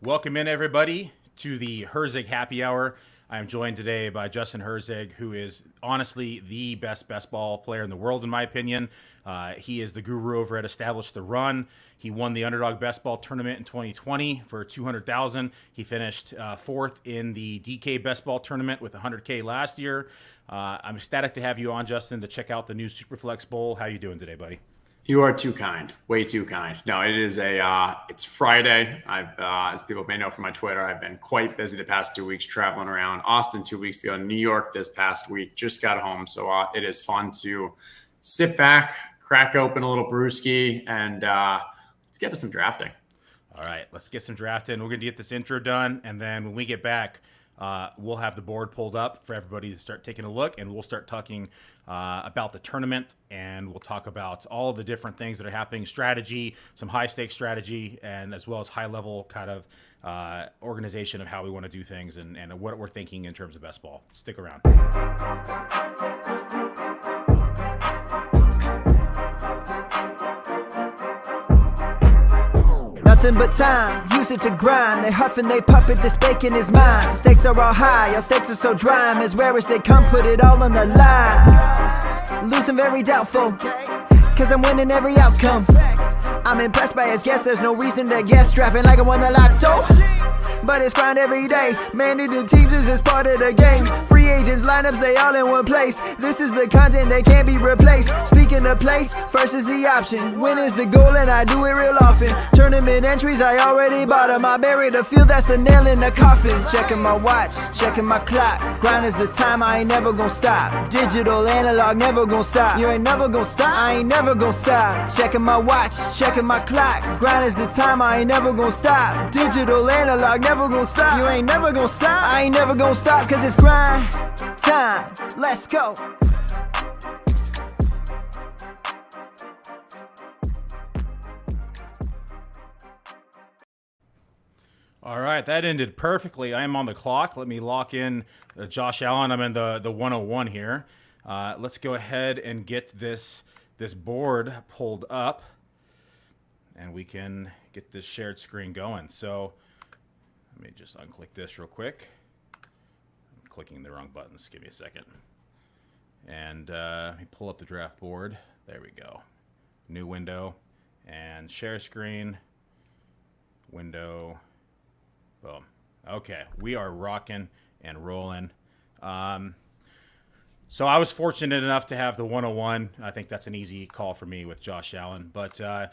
Welcome in, everybody, to the Herzig Happy Hour. I am joined today by Justin Herzig, who is honestly the best ball player in the world, in my opinion. He is the guru over at Establish the Run. He won the Underdog Best Ball Tournament in 2020 for $200,000. He finished fourth in the DK Best Ball Tournament with $100K last year. I'm ecstatic to have you on, Justin, to check out the new Superflex Bowl. How you doing today, buddy? You are too kind, way too kind. No, it is it's Friday. As people may know from my Twitter, I've been quite busy the past 2 weeks traveling around Austin 2 weeks ago, New York this past week, just got home. So it is fun to sit back, crack open a little brewski, and let's get to some drafting. All right, let's get some drafting. We're going to get this intro done, and then when we get back, we'll have the board pulled up for everybody to start taking a look, and we'll start talking about the tournament, and we'll talk about all the different things that are happening, strategy, some high-stakes strategy, and as well as high-level kind of organization of how we want to do things and what we're thinking in terms of best ball. Stick around. Nothing but time, use it to grind. They huff and they puppet, this bacon is mine. Stakes are all high, your stakes are so dry. I'm as rare as they come, put it all on the line. Losing very doubtful, cause I'm winning every outcome. I'm impressed by his guess, there's no reason to guess. Drafting like I won the lotto, but it's grind every day. Managing teams is just part of the game. Free agents, lineups, they all in one place. This is the content that can't be replaced. Speaking of place, first is the option. Win is the goal and I do it real often. Tournament entries, I already bought them. I bury the field, that's the nail in the coffin. Checking my watch, checking my clock. Grind is the time, I ain't never gonna stop. Digital, analog, never gonna stop. You ain't never gonna stop, I ain't never gonna stop. Checking my watch, checking my clock. Grind is the time, I ain't never gonna stop. Digital, analog, never gonna stop. You ain't never gonna stop, I ain't never gonna stop. Cause it's grind time, let's go. All right, that ended perfectly. I am on the clock. Let me lock in Josh Allen. I'm in the 101 here. Let's go ahead and get this board pulled up, and we can get this shared screen going. So let me just unclick this real quick. I'm clicking the wrong buttons. Give me a second. And let me pull up the draft board. There we go. New window and share screen. Window. Boom. Okay, we are rocking and rolling. So I was fortunate enough to have the 101. I think that's an easy call for me with Josh Allen. But I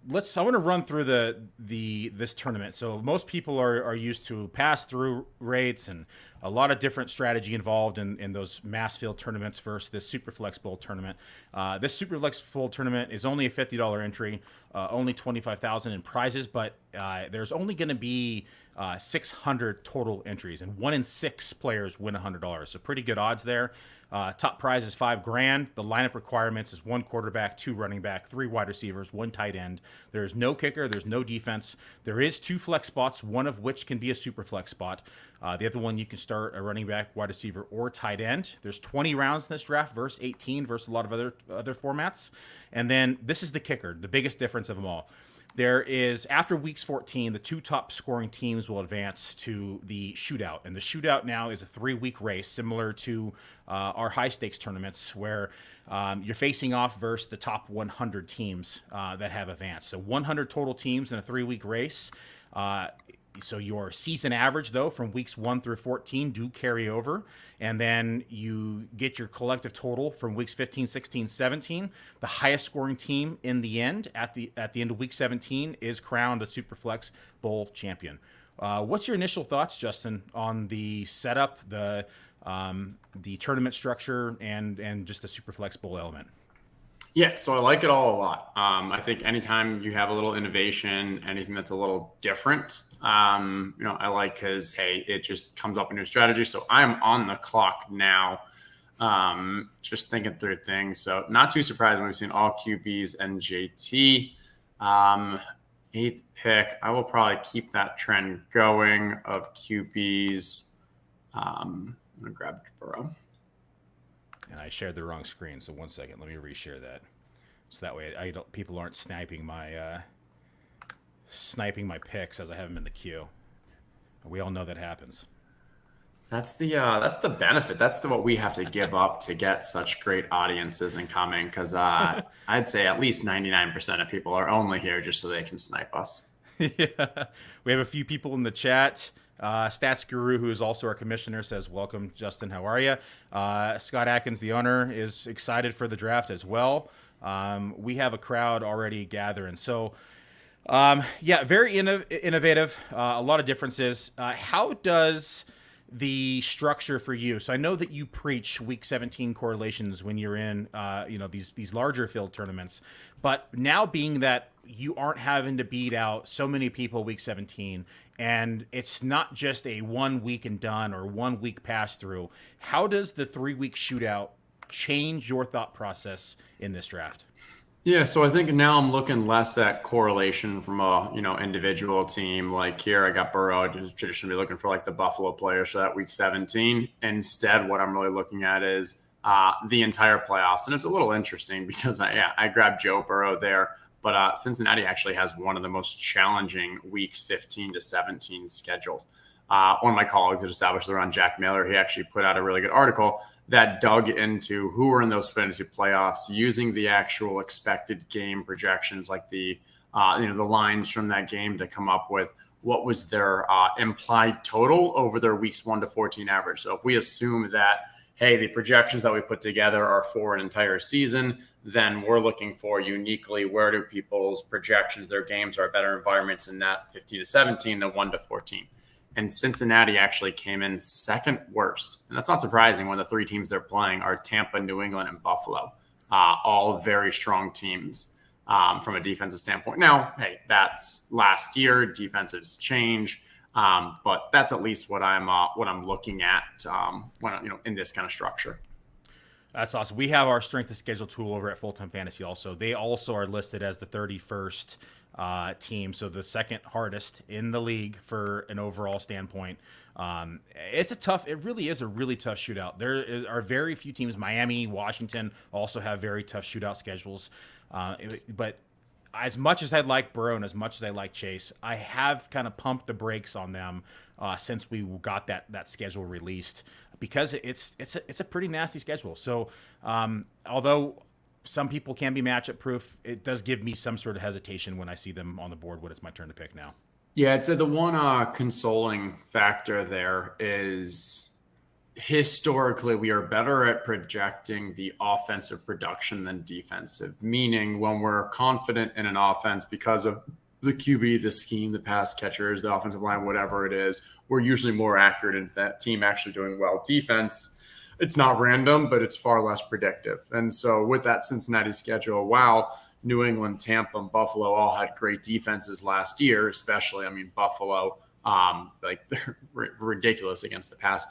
want to run through this tournament. So most people are used to pass-through rates and a lot of different strategy involved in those mass field tournaments versus this Superflex Bowl tournament. This Superflex Bowl tournament is only a $50 entry, only $25,000 in prizes, but there's only going to be 600 total entries, and 1 in 6 players win $100. So pretty good odds there. Top prize is $5,000. The lineup requirements is 1 quarterback, 2 running back, 3 wide receivers, 1 tight end. There's no kicker. There's no defense. There is 2 flex spots, one of which can be a super flex spot. The other one you can start a running back, wide receiver, or tight end. There's 20 rounds in this draft versus 18 versus a lot of other formats. And then this is the kicker, the biggest difference of them all. There is, after weeks 14, the 2 top scoring teams will advance to the shootout. And the shootout now is a 3-week race, similar to our high stakes tournaments, where you're facing off versus the top 100 teams that have advanced. So 100 total teams in a 3-week race. So your season average, though, from weeks 1 through 14 do carry over. And then you get your collective total from weeks 15, 16, 17. The highest scoring team in the end, at the end of week 17, is crowned a Superflex Bowl champion. What's your initial thoughts, Justin, on the setup, the tournament structure, and just the Superflex Bowl element? Yeah, so I like it all a lot. I think anytime you have a little innovation, anything that's a little different, I like, because, hey, it just comes up a new strategy. So I'm on the clock now, just thinking through things. So not too surprised when we've seen all QBs and JT. 8th pick, I will probably keep that trend going of QBs. I'm going to grab Burrow. And I shared the wrong screen, so 1 second. Let me reshare that, so that way people aren't sniping my sniping my picks as I have them in the queue. We all know that happens. That's the benefit. That's what we have to give up to get such great audiences incoming. Because I'd say at least 99% of people are only here just so they can snipe us. Yeah. We have a few people in the chat. Stats Guru, who is also our commissioner, says, "Welcome, Justin. How are you?" Scott Atkins, the owner, is excited for the draft as well. We have a crowd already gathering. So, very innovative. A lot of differences. How does the structure for you? So I know that you preach week 17 correlations when you're in, these larger field tournaments, but now being that you aren't having to beat out so many people week 17, and it's not just a 1 week and done or 1 week pass through, how does the 3-week shootout change your thought process in this draft? Yeah, so I think now I'm looking less at correlation from a individual team. Like here, I got Burrow, just traditionally looking for like the Buffalo players for that week 17. Instead, what I'm really looking at is the entire playoffs, and it's a little interesting because I grabbed Joe Burrow there, but Cincinnati actually has one of the most challenging weeks 15 to 17 scheduled. One of my colleagues that established around Jack Miller, he actually put out a really good article that dug into who were in those fantasy playoffs using the actual expected game projections, like the lines from that game to come up with what was their implied total over their weeks 1 to 14 average. So if we assume that, hey, the projections that we put together are for an entire season, then we're looking for uniquely where do people's projections, their games are better environments in that 15 to 17 than 1 to 14. And Cincinnati actually came in second worst. And that's not surprising when the 3 teams they're playing are Tampa, New England, and Buffalo. All very strong teams from a defensive standpoint. Now, hey, that's last year. Defenses change. But that's at least what I'm looking at when in this kind of structure. That's awesome. We have our strength of schedule tool over at Full Time Fantasy also. They also are listed as the 31st team, so the second hardest in the league for an overall standpoint. It really is a really tough shootout. There are very few teams. Miami, Washington also have very tough shootout schedules. But as much as I like Burrow and as much as I like Chase, I have kind of pumped the brakes on them since we got that schedule released, because it's a pretty nasty schedule. So although some people can be matchup proof, it does give me some sort of hesitation when I see them on the board when it's my turn to pick now. Yeah, I'd say the one consoling factor there is historically we are better at projecting the offensive production than defensive, meaning when we're confident in an offense because of the QB, the scheme, the pass catchers, the offensive line, whatever it is, we're usually more accurate in that team actually doing well. Defense, it's not random, but it's far less predictive. And so with that Cincinnati schedule, while New England, Tampa, and Buffalo all had great defenses last year, especially, Buffalo, they're ridiculous against the pass.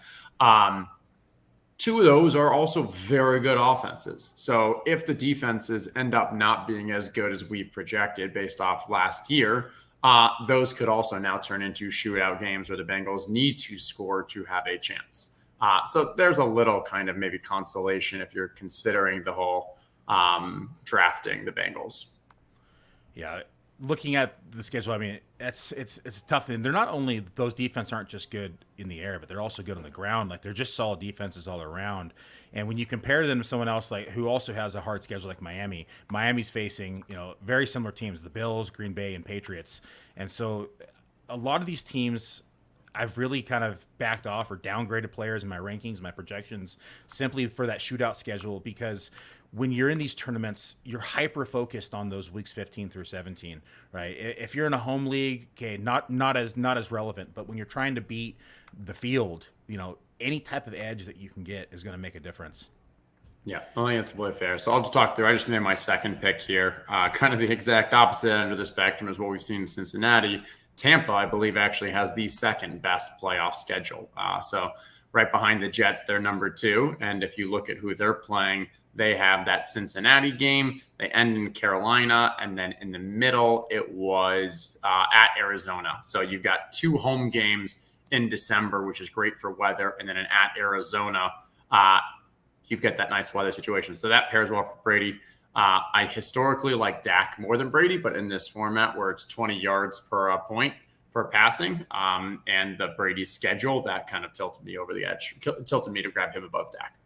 2 of those are also very good offenses. So if the defenses end up not being as good as we've projected based off last year, those could also now turn into shootout games where the Bengals need to score to have a chance. So there's a little kind of maybe consolation if you're considering the whole drafting the Bengals. Yeah, looking at the schedule, it's tough. And they're not only, those defense aren't just good in the air, but they're also good on the ground. Like, they're just solid defenses all around. And when you compare them to someone else like who also has a hard schedule like Miami's facing very similar teams: the Bills, Green Bay, and Patriots. And so a lot of these teams, I've really kind of backed off or downgraded players in my rankings, my projections, simply for that shootout schedule, because when you're in these tournaments, you're hyper-focused on those weeks 15 through 17, right? If you're in a home league, okay, not as relevant, but when you're trying to beat the field, any type of edge that you can get is going to make a difference. Yeah, I think that's completely fair. So I'll just talk through. I just made my second pick here. Kind of the exact opposite end of the spectrum is what we've seen in Cincinnati. Tampa, I believe, actually has the second best playoff schedule. So right behind the Jets, they're number 2. And if you look at who they're playing, they have that Cincinnati game. They end in Carolina. And then in the middle, it was at Arizona. So you've got 2 home games in December, which is great for weather. And then at Arizona, you've got that nice weather situation. So that pairs well for Brady. I historically like Dak more than Brady, but in this format where it's 20 yards per point for passing, and the Brady schedule, that kind of tilted me over the edge, tilted me to grab him above Dak.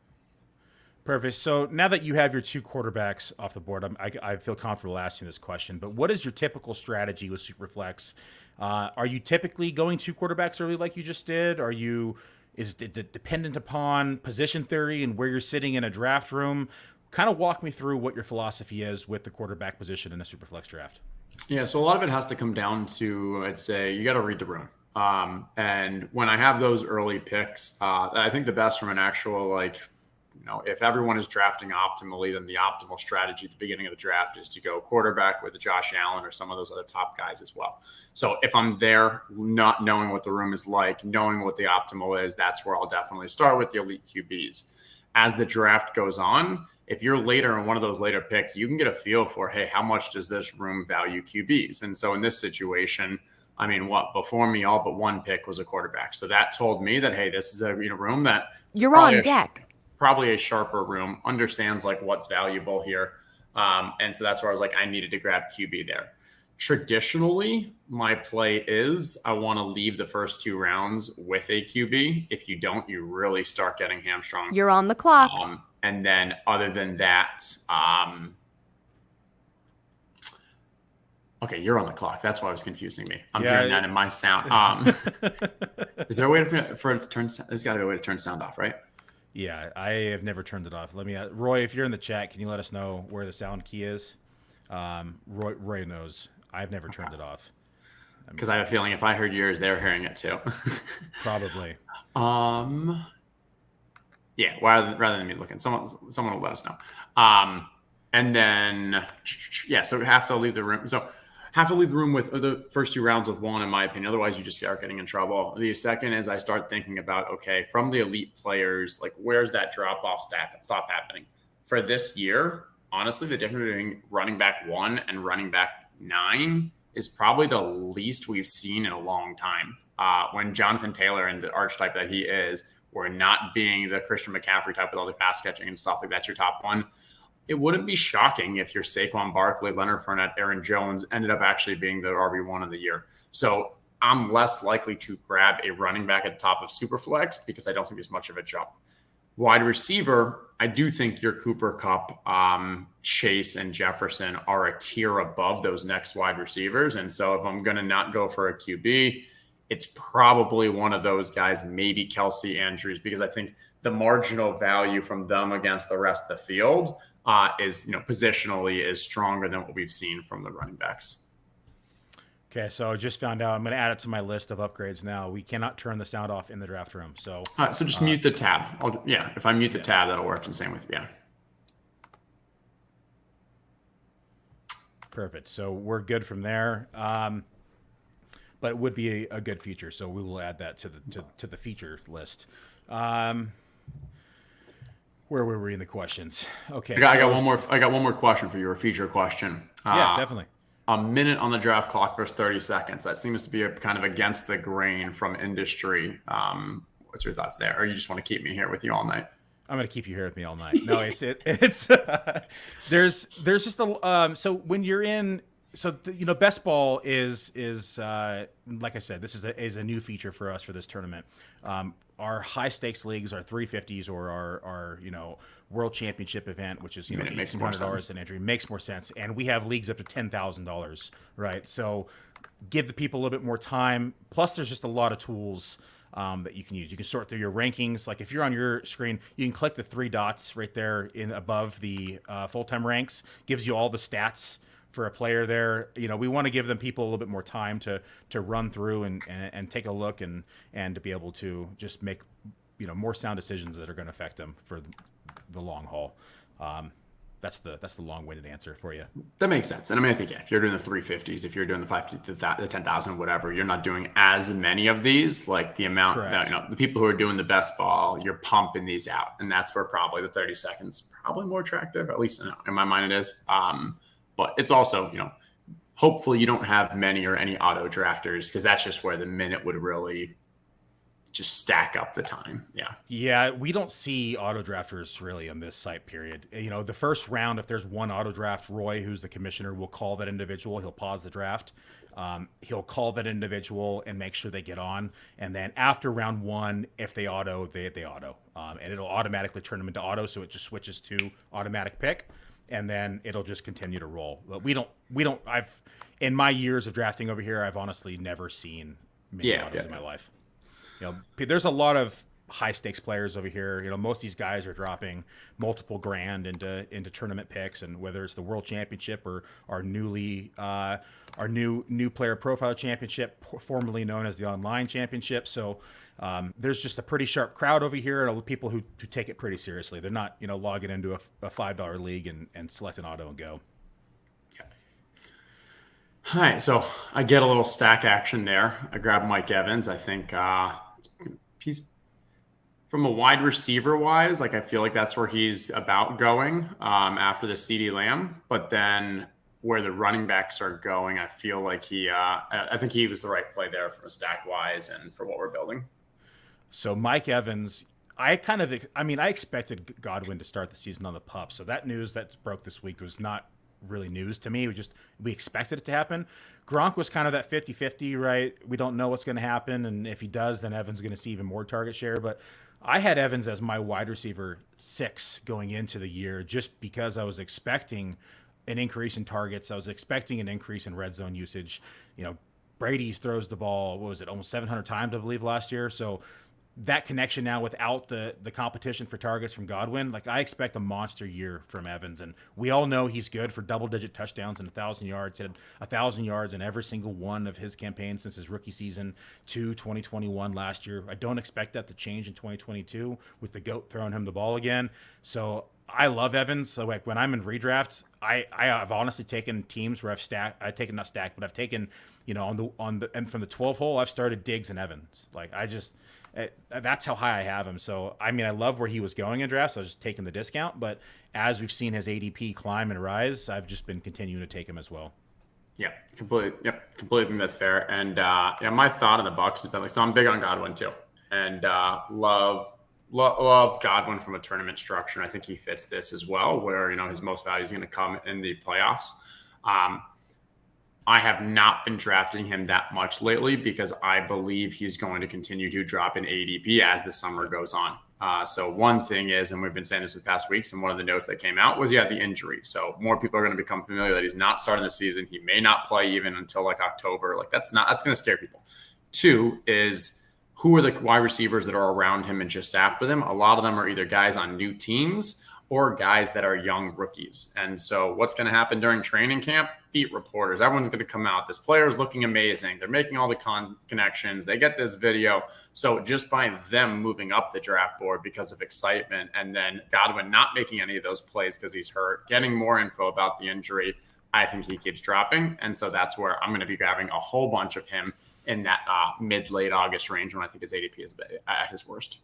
Perfect. So now that you have your 2 quarterbacks off the board, I feel comfortable asking this question, but what is your typical strategy with Superflex? Are you typically going 2 quarterbacks early like you just did? Is it dependent upon position theory and where you're sitting in a draft room? Kind of walk me through what your philosophy is with the quarterback position in a Superflex draft. Yeah, so a lot of it has to come down to, I'd say, you got to read the room. And when I have those early picks, I think the best from an actual, if everyone is drafting optimally, then the optimal strategy at the beginning of the draft is to go quarterback with a Josh Allen or some of those other top guys as well. So if I'm there, not knowing what the room is like, knowing what the optimal is, that's where I'll definitely start with the elite QBs. As the draft goes on, if you're later in one of those later picks, you can get a feel for, hey, how much does this room value QBs? And so in this situation, before me, all but one pick was a quarterback. So that told me that, hey, this is a room that you're on deck. Probably a sharper room, understands what's valuable here. And so that's where I was I needed to grab QB there. Traditionally, my play is I want to leave the first 2 rounds with a QB. If you don't, you really start getting hamstrung. You're on the clock. And then other than that, okay, you're on the clock. That's why it was confusing me. I'm hearing that in my sound. Is there a way for it to turn? There's got to be a way to turn sound off, right? Yeah, I have never turned it off. Let me, Roy, if you're in the chat, can you let us know where the sound key is? Roy knows. I've never turned it off. Because I have a feeling if I heard yours, they're hearing it too. Probably. Yeah, rather than me looking, someone will let us know. And then, so have to leave the room. So have to leave the room with the first 2 rounds with one, in my opinion. Otherwise, you just start getting in trouble. The second is I start thinking about, okay, from the elite players, where's that drop-off stop happening? For this year, honestly, the difference between running back 1 and running back 9 is probably the least we've seen in a long time. When Jonathan Taylor and the archetype that he is, we're not being the Christian McCaffrey type with all the pass catching and stuff that's your top 1. It wouldn't be shocking if your Saquon Barkley, Leonard Fournette, Aaron Jones ended up actually being the RB1 of the year. So I'm less likely to grab a running back at the top of Superflex because I don't think there's much of a jump. Wide receiver, I do think your Cooper Kupp, Chase, and Jefferson are a tier above those next wide receivers. And so if I'm going to not go for a QB, it's probably one of those guys, maybe Kelsey, Andrews, because I think the marginal value from them against the rest of the field is, positionally is stronger than what we've seen from the running backs. Okay, so I just found out. I'm going to add it to my list of upgrades now. We cannot turn the sound off in the draft room. So, so just mute the tab. If I mute the tab, that'll work. And same with Perfect. So we're good from there. But it would be a good feature, so we will add that to the feature list. Where were we in the questions? Okay, I got one more. I got one more question for you, a feature question. Yeah, definitely. A minute on the draft clock versus 30 seconds. That seems to be a kind of against the grain from industry. What's your thoughts there? Or you just want to keep me here with you all night? I'm going to keep you here with me all night. No, it's there's just so when you're in. So, best ball is like I said, this is a new feature for us for this tournament. Our high stakes leagues, our 350s, or our world championship event, which is $1,800 an entry, makes more sense. And we have leagues up to $10,000, right? So, give the people a little bit more time. Plus, there's just a lot of tools that you can use. You can sort through your rankings. Like if you're on your screen, you can click the 3 dots right there in above the full-time ranks. Gives you all the stats for a player there. We want to give them people a little bit more time to run through and take a look and to be able to just make more sound decisions that are going to affect them for the long haul. That's the long-winded answer for you. That makes sense. And I think if you're doing the 350s, if you're doing the 550, the 10,000, whatever, you're not doing as many of these. Like the amount that, the people who are doing the best ball, you're pumping these out, and that's where probably the 30 seconds probably more attractive. At least in my mind, it is. But it's also, hopefully you don't have many or any auto drafters, because that's just where the minute would really just stack up the time. Yeah. Yeah, we don't see auto drafters really on this site period. The first round, if there's one auto draft, Roy, who's the commissioner, will call that individual. He'll pause the draft. He'll call that individual and make sure they get on. And then after round one, if they auto, they auto. And it'll automatically turn them into auto, so it just switches to automatic pick. And then it'll just continue to roll. But in my years of drafting over here, I've honestly never seen many autos in my life. There's a lot of high stakes players over here. Most of these guys are dropping multiple grand into tournament picks, and whether it's the World Championship or our new player profile championship, formerly known as the Online Championship. So there's just a pretty sharp crowd over here, and people who take it pretty seriously. They're not logging into a $5 league and select an auto and go. All right, so I get a little stack action there. I grab Mike Evans. I think he's from a wide receiver wise, I feel like that's where he's about going after the CeeDee Lamb. But then where the running backs are going, I feel like I think he was the right play there from a stack wise and for what we're building. So Mike Evans, I expected Godwin to start the season on the pup. So that news that broke this week was not really news to me. We expected it to happen. Gronk was kind of that 50-50, right? We don't know what's going to happen, and if he does, then Evans is going to see even more target share. But I had Evans as my wide receiver 6 going into the year, just because I was expecting an increase in targets. I was expecting an increase in red zone usage. Brady throws the ball, what was it, almost 700 times, I believe, last year. So that connection now without the competition for targets from Godwin, I expect a monster year from Evans. And we all know he's good for double-digit touchdowns and 1,000 yards. He had 1,000 yards in every single one of his campaigns since his rookie season to 2021 last year. I don't expect that to change in 2022 with the GOAT throwing him the ball again. So I love Evans. So when I'm in redrafts, I've honestly taken teams where I've taken and from the 12 hole, I've started Diggs and Evans. That's how high I have him. So, I love where he was going in drafts. I was just taking the discount. But as we've seen his ADP climb and rise, I've just been continuing to take him as well. Yeah, completely think that's fair. And my thought on the Bucs has been so I'm big on Godwin too, and love Godwin from a tournament structure. And I think he fits this as well, where his most value is going to come in the playoffs. I have not been drafting him that much lately because I believe he's going to continue to drop in ADP as the summer goes on. So one thing is, and we've been saying this for the past weeks, and one of the notes that came out was the injury. So more people are going to become familiar that he's not starting the season. He may not play even until October. That's going to scare people. 2 is, who are the wide receivers that are around him and just after them? A lot of them are either guys on new teams or guys that are young rookies. And so what's going to happen during training camp? Beat reporters. Everyone's going to come out. This player is looking amazing. They're making all the connections. They get this video. So just by them moving up the draft board because of excitement, and then Godwin not making any of those plays because he's hurt, getting more info about the injury, I think he keeps dropping. And so that's where I'm going to be grabbing a whole bunch of him in that mid-late August range when I think his ADP is at his worst.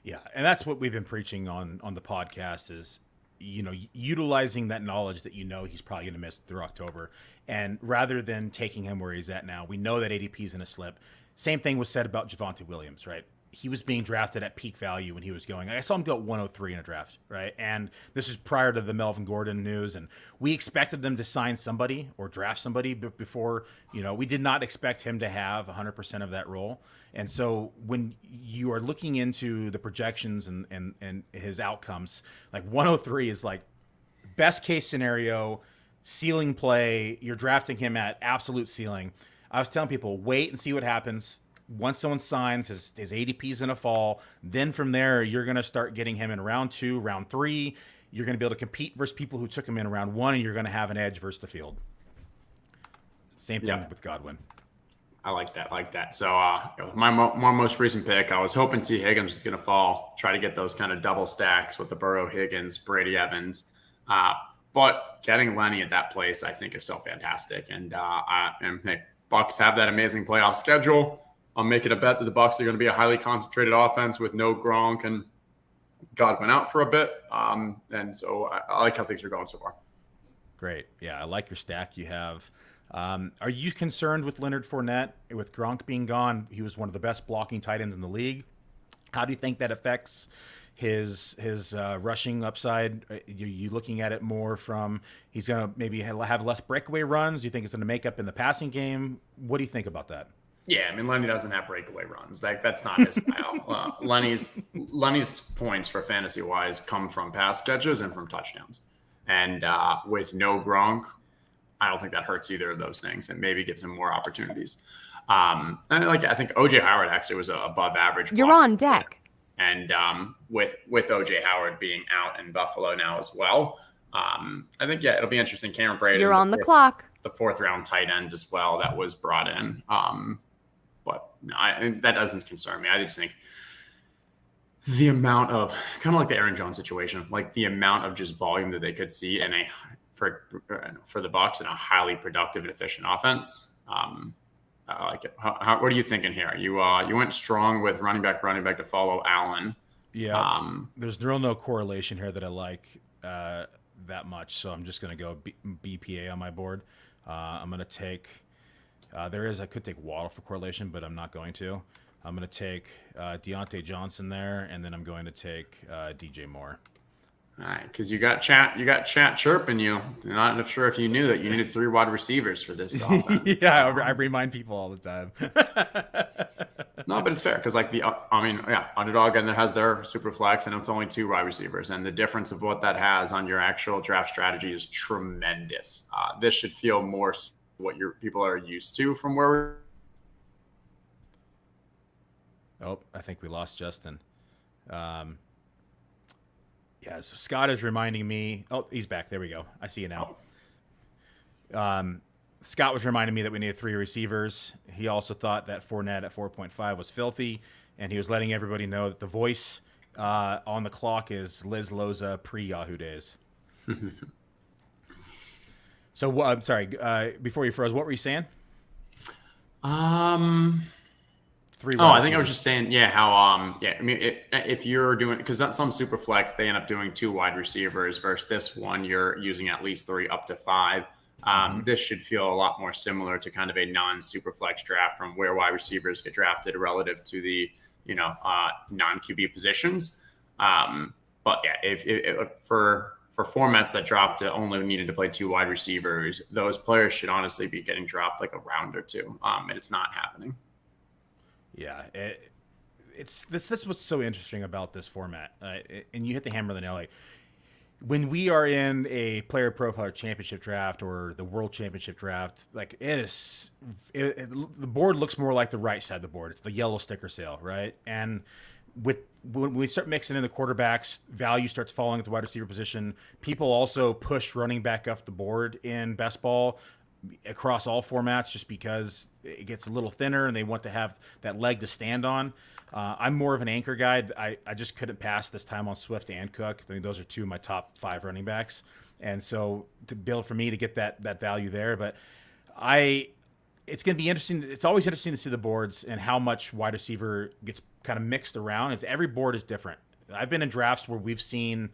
Yeah, and that's what we've been preaching on the podcast is, utilizing that knowledge that he's probably going to miss through October. And rather than taking him where he's at now, we know that ADP is going to slip. Same thing was said about Javonte Williams, right? He was being drafted at peak value when he was going. I saw him go 103 in a draft, right? And this was prior to the Melvin Gordon news. And we expected them to sign somebody or draft somebody before, we did not expect him to have 100% of that role. And so when you are looking into the projections and his outcomes, 103 is best case scenario, ceiling play. You're drafting him at absolute ceiling. I was telling people, wait and see what happens. Once someone signs, his ADP is going to fall. Then from there, you're going to start getting him in round 2, round 3. You're going to be able to compete versus people who took him in round 1, and you're going to have an edge versus the field. Same thing with Godwin. I like that. So my most recent pick, I was hoping T. Higgins was going to fall, try to get those kind of double stacks with the Burrow, Higgins, Brady, Evans. But getting Lenny at that place, I think, is so fantastic. And hey, Bucs have that amazing playoff schedule. I'm making a bet that the Bucs are going to be a highly concentrated offense with no Gronk and Godwin out for a bit. And so I like how things are going so far. Great. Yeah, I like your stack. You have Are you concerned with Leonard Fournette? With Gronk being gone, he was one of the best blocking tight ends in the league. How do you think that affects his rushing upside? You looking at it more from he's going to maybe have less breakaway runs? Do you think it's going to make up in the passing game? What do you think about that? Yeah, I mean, Lenny doesn't have breakaway runs. That's not his style. Lenny's points for fantasy wise come from pass catches and from touchdowns. And with no Gronk, I don't think that hurts either of those things, and maybe gives him more opportunities. And I think OJ Howard actually was above average. You're on deck. And with OJ Howard being out in Buffalo now as well, I think it'll be interesting. Cameron Brady. You're on the clock. The 4th round tight end as well that was brought in. But no, that doesn't concern me. I just think the amount of kind of like the Aaron Jones situation, like the amount of just volume that they could see in for the Bucs in a highly productive and efficient offense. I like it. What are you thinking here? You went strong with running back to follow Allen. Yeah. There's no correlation here that I like that much, so I'm just going to go BPA on my board. I'm going to take. I could take Waddle for correlation, but I'm not going to. I'm going to take Deontay Johnson there, and then I'm going to take DJ Moore. All right, because you got chat chirping you. I'm not sure if you knew that you needed 3 wide receivers for this offense. Yeah, I remind people all the time. No, but it's fair because Underdog and has their super flex, and it's only 2 wide receivers, and the difference of what that has on your actual draft strategy is tremendous. This should feel more what your people are used to from where we're. Oh, I think we lost Justin. Yeah, so Scott is reminding me. Oh, he's back. There we go. I see you now. Scott was reminding me that we needed 3 receivers. He also thought that Fournette at 4.5 was filthy, and he was letting everybody know that the voice on the clock is Liz Loza pre-Yahoo days. So I'm sorry. Before you froze, what were you saying? 3 I think I was just saying, how if you're doing, because that's some super flex, they end up doing 2 wide receivers versus this one, you're using at least 3 up to 5. This should feel a lot more similar to kind of a non-super flex draft from where wide receivers get drafted relative to the non-QB positions. But yeah, if for formats that dropped to only needed to play 2 wide receivers, those players should honestly be getting dropped like a round or 2, and it's not happening. Yeah, it's this what's so interesting about this format, and you hit the hammer on the nail. Like when we are in a player profile championship draft or the world championship draft, like the board looks more like the right side of the board. It's the yellow sticker sale, right? And when we start mixing in the quarterbacks, value starts falling at the wide receiver position. People also push running back up the board in best ball across all formats just because it gets a little thinner and they want to have that leg to stand on. I'm more of an anchor guy. I just couldn't pass this time on Swift and Cook. I mean, those are 2 of my top 5 running backs. And so to build for me to get that value there, but it's going to be interesting. It's always interesting to see the boards and how much wide receiver gets kind of mixed around. Every board is different. I've been in drafts where we've seen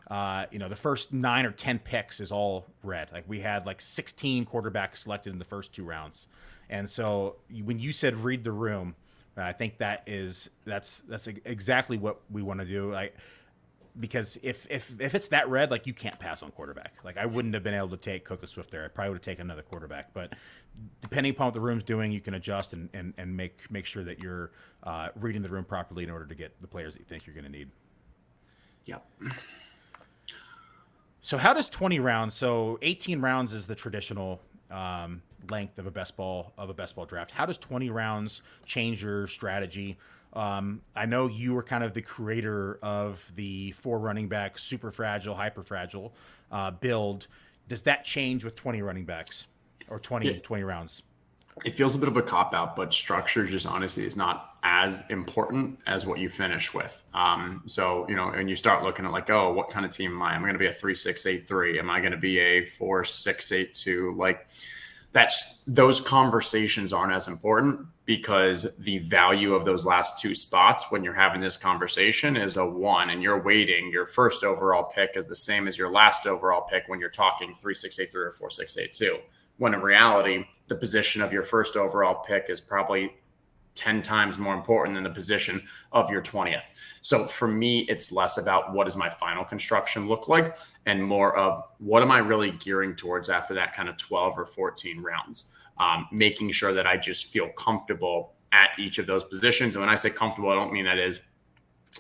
the first 9 or 10 picks is all red. Like we had 16 quarterbacks selected in the first 2 rounds. And so when you said read the room, I think that's exactly what we want to do. Because if it's that red, you can't pass on quarterback. I wouldn't have been able to take Cook or Swift there. I probably would have taken another quarterback. But depending upon what the room's doing, you can adjust and make sure that you're reading the room properly in order to get the players that you think you're going to need. Yep. So how does 20 rounds? So 18 rounds is the traditional length of a best ball draft. How does 20 rounds change your strategy? I know you were kind of the creator of the 4 running back, super fragile, hyper fragile build. Does that change with 20 running backs or 20 rounds? It feels a bit of a cop-out, but structure just honestly is not as important as what you finish with. So, and you start looking at what kind of team am I? Am I going to be a 3-6-8-3? Am I going to be a 4-6-8-2? Those conversations aren't as important because the value of those last 2 spots when you're having this conversation is a 1 and you're waiting. Your first overall pick is the same as your last overall pick when you're talking 3-6-8-3 or 4-6-8-2. when in reality, the position of your first overall pick is probably 10 times more important than the position of your 20th. So for me, it's less about what does my final construction look like and more of what am I really gearing towards after that kind of 12 or 14 rounds, making sure that I just feel comfortable at each of those positions. And when I say comfortable, I don't mean that is,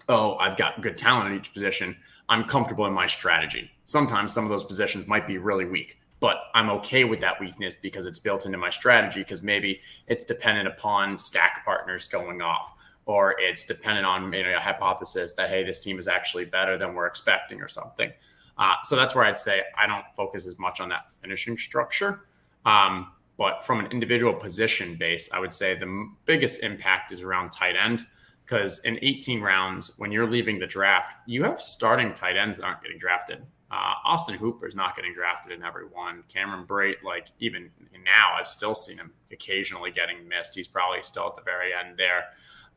oh, I've got good talent in each position. I'm comfortable in my strategy. Sometimes some of those positions might be really weak, but I'm okay with that weakness because it's built into my strategy, because maybe it's dependent upon stack partners going off, or it's dependent on a hypothesis that, hey, this team is actually better than we're expecting or something. So that's where I'd say I don't focus as much on that finishing structure. But from an individual position based, I would say the biggest impact is around tight end, because in 18 rounds, when you're leaving the draft, you have starting tight ends that aren't getting drafted. Austin Hooper's not getting drafted in every one. Cameron Brate, like even now, I've still seen him occasionally getting missed. He's probably still at the very end there.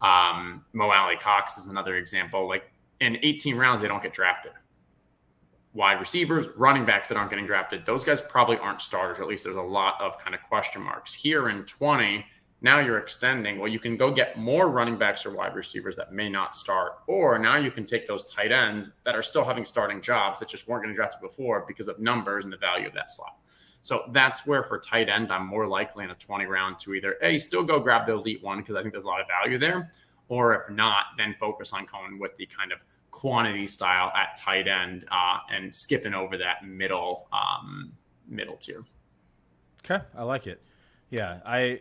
Mo Alley Cox is another example. Like in 18 rounds, they don't get drafted. Wide receivers, running backs that aren't getting drafted, those guys probably aren't starters, or at least there's a lot of kind of question marks. Here in 20, now you're extending. Well, you can go get more running backs or wide receivers that may not start, or now you can take those tight ends that are still having starting jobs that just weren't getting drafted before because of numbers and the value of that slot. So that's where for tight end, I'm more likely in a 20 round to either still go grab the elite one because I think there's a lot of value there, or if not, then focus on going with the kind of quantity style at tight end and skipping over that middle tier. Okay, I like it. Yeah,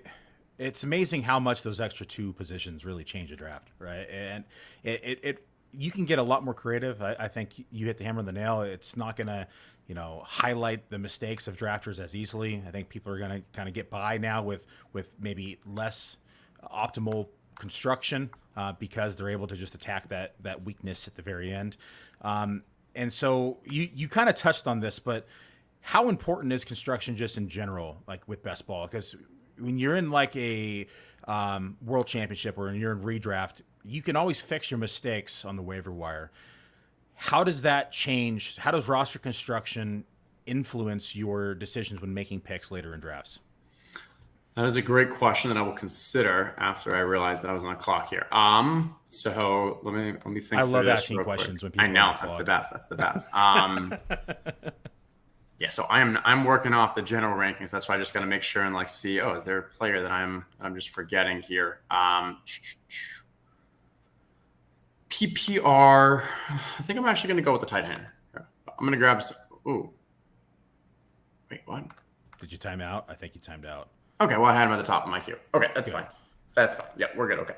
it's amazing how much those extra two positions really change a draft, right? And it you can get a lot more creative. I think you hit the hammer on the nail. It's not going to, highlight the mistakes of drafters as easily. I think people are going to kind of get by now with maybe less optimal construction because they're able to just attack that weakness at the very end. And so you kind of touched on this, but how important is construction just in general, like with best ball? Because when you're in like a world championship or when you're in redraft, you can always fix your mistakes on the waiver wire. How does that change? How does roster construction influence your decisions when making picks later in drafts? That is a great question that I will consider after I realize that I was on a clock here. So let me think. I love asking questions when people. I know that's the best. That's the best. Yeah, so I'm working off the general rankings. That's why I just got to make sure and see. Oh, is there a player that I'm just forgetting here? PPR. I think I'm actually going to go with the tight end. I'm going to grab. Ooh. Wait, what? Did you time out? I think you timed out. Okay, well, I had him at the top of my queue. Okay, that's fine. That's fine. Yeah, we're good. Okay.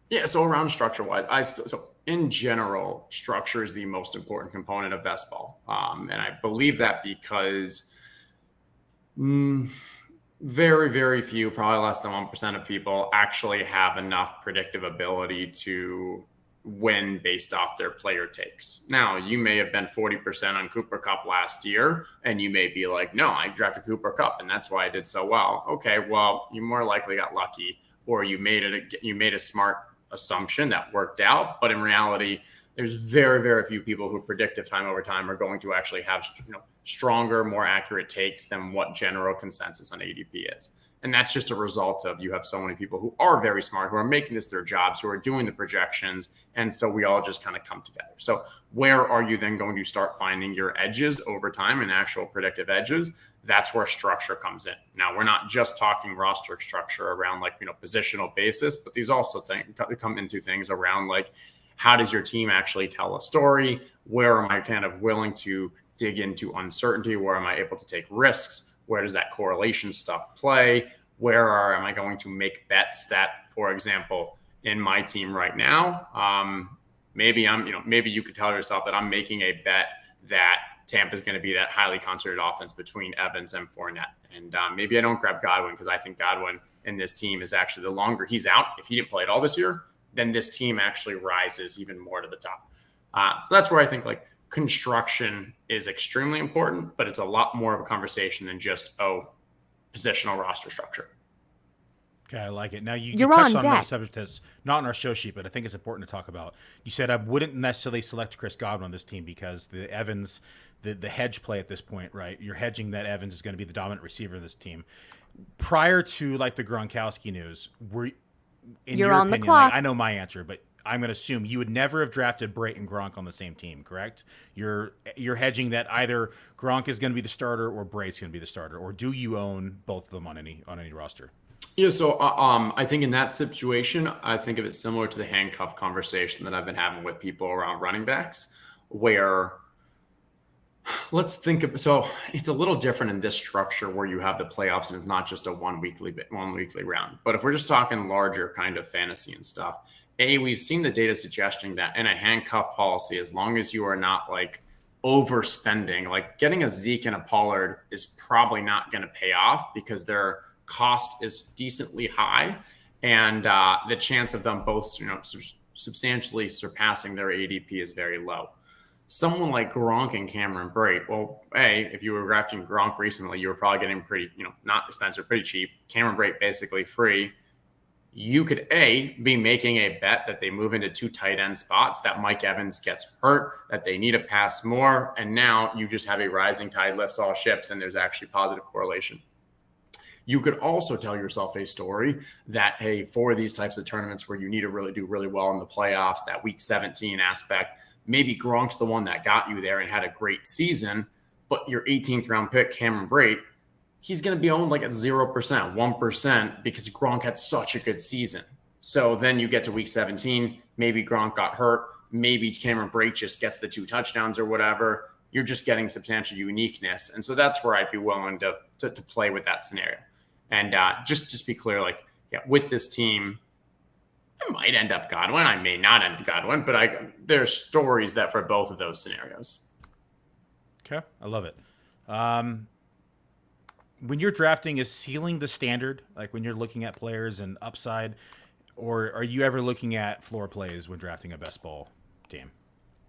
Yeah, so around structure-wise, so in general, structure is the most important component of best ball. And I believe that because very, very few, probably less than 1% of people actually have enough predictive ability to win based off their player takes. Now, you may have been 40% on Cooper Kupp last year, and you may be like, no, I drafted Cooper Kupp, and that's why I did so well. Okay, well, you more likely got lucky, or you made a smart assumption that worked out. But in reality, there's very, very few people who predictive time over time are going to actually have stronger, more accurate takes than what general consensus on ADP is. And that's just a result of you have so many people who are very smart, who are making this their jobs, who are doing the projections. And so we all just kind of come together. So where are you then going to start finding your edges over time and actual predictive edges? That's where structure comes in. Now, we're not just talking roster structure around positional basis, but these also come into things around how does your team actually tell a story? Where am I kind of willing to dig into uncertainty? Where am I able to take risks? Where does that correlation stuff play? Am I going to make bets that, for example, in my team right now, maybe you could tell yourself that I'm making a bet that Tampa is going to be that highly concentrated offense between Evans and Fournette. And maybe I don't grab Godwin because I think Godwin in this team is actually, the longer he's out, if he didn't play at all this year, then this team actually rises even more to the top. So that's where I think construction is extremely important, but it's a lot more of a conversation than just, positional roster structure. Okay, I like it. Now, you You're touched on on another deck. subject that's not on our show sheet, but I think it's important to talk about. You said I wouldn't necessarily select Chris Godwin on this team because the Evans, the hedge play at this point, right? You're hedging that Evans is going to be the dominant receiver of this team. Prior to like the Gronkowski news, in You're your on the opinion, clock. I know my answer, but I'm going to assume you would never have drafted Brate and Gronk on the same team, correct? You're hedging that either Gronk is going to be the starter or Brate's going to be the starter, or do you own both of them on any roster? Yeah, so I think in that situation, I think of it similar to the handcuff conversation that I've been having with people around running backs, where let's think of, so it's a little different in this structure where you have the playoffs and it's not just a one weekly round. But if we're just talking larger kind of fantasy and stuff, we've seen the data suggesting that in a handcuff policy, as long as you are not like overspending, like getting a Zeke and a Pollard is probably not going to pay off because their cost is decently high, and the chance of them both, substantially surpassing their ADP is very low. Someone like Gronk and Cameron Brate, well, if you were drafting Gronk recently, you were probably getting pretty, not expensive, pretty cheap. Cameron Brate basically free. You could be making a bet that they move into 2 tight end spots, that Mike Evans gets hurt, that they need to pass more, and now you just have a rising tide lifts all ships, and there's actually positive correlation. You could also tell yourself a story that, hey, for these types of tournaments where you need to really do really well in the playoffs, that week 17 aspect, maybe Gronk's the one that got you there and had a great season, but your 18th round pick, Cameron Brate, he's going to be owned like at 0%, 1%, because Gronk had such a good season. So then you get to week 17, maybe Gronk got hurt, maybe Cameron Brate just gets the 2 touchdowns or whatever. You're just getting substantial uniqueness. And so that's where I'd be willing to play with that scenario. And just be clear, with this team, I might end up Godwin. I may not end up Godwin, but there's stories that for both of those scenarios. Okay, I love it. When you're drafting, is ceiling the standard? Like when you're looking at players and upside, or are you ever looking at floor plays when drafting a best ball team?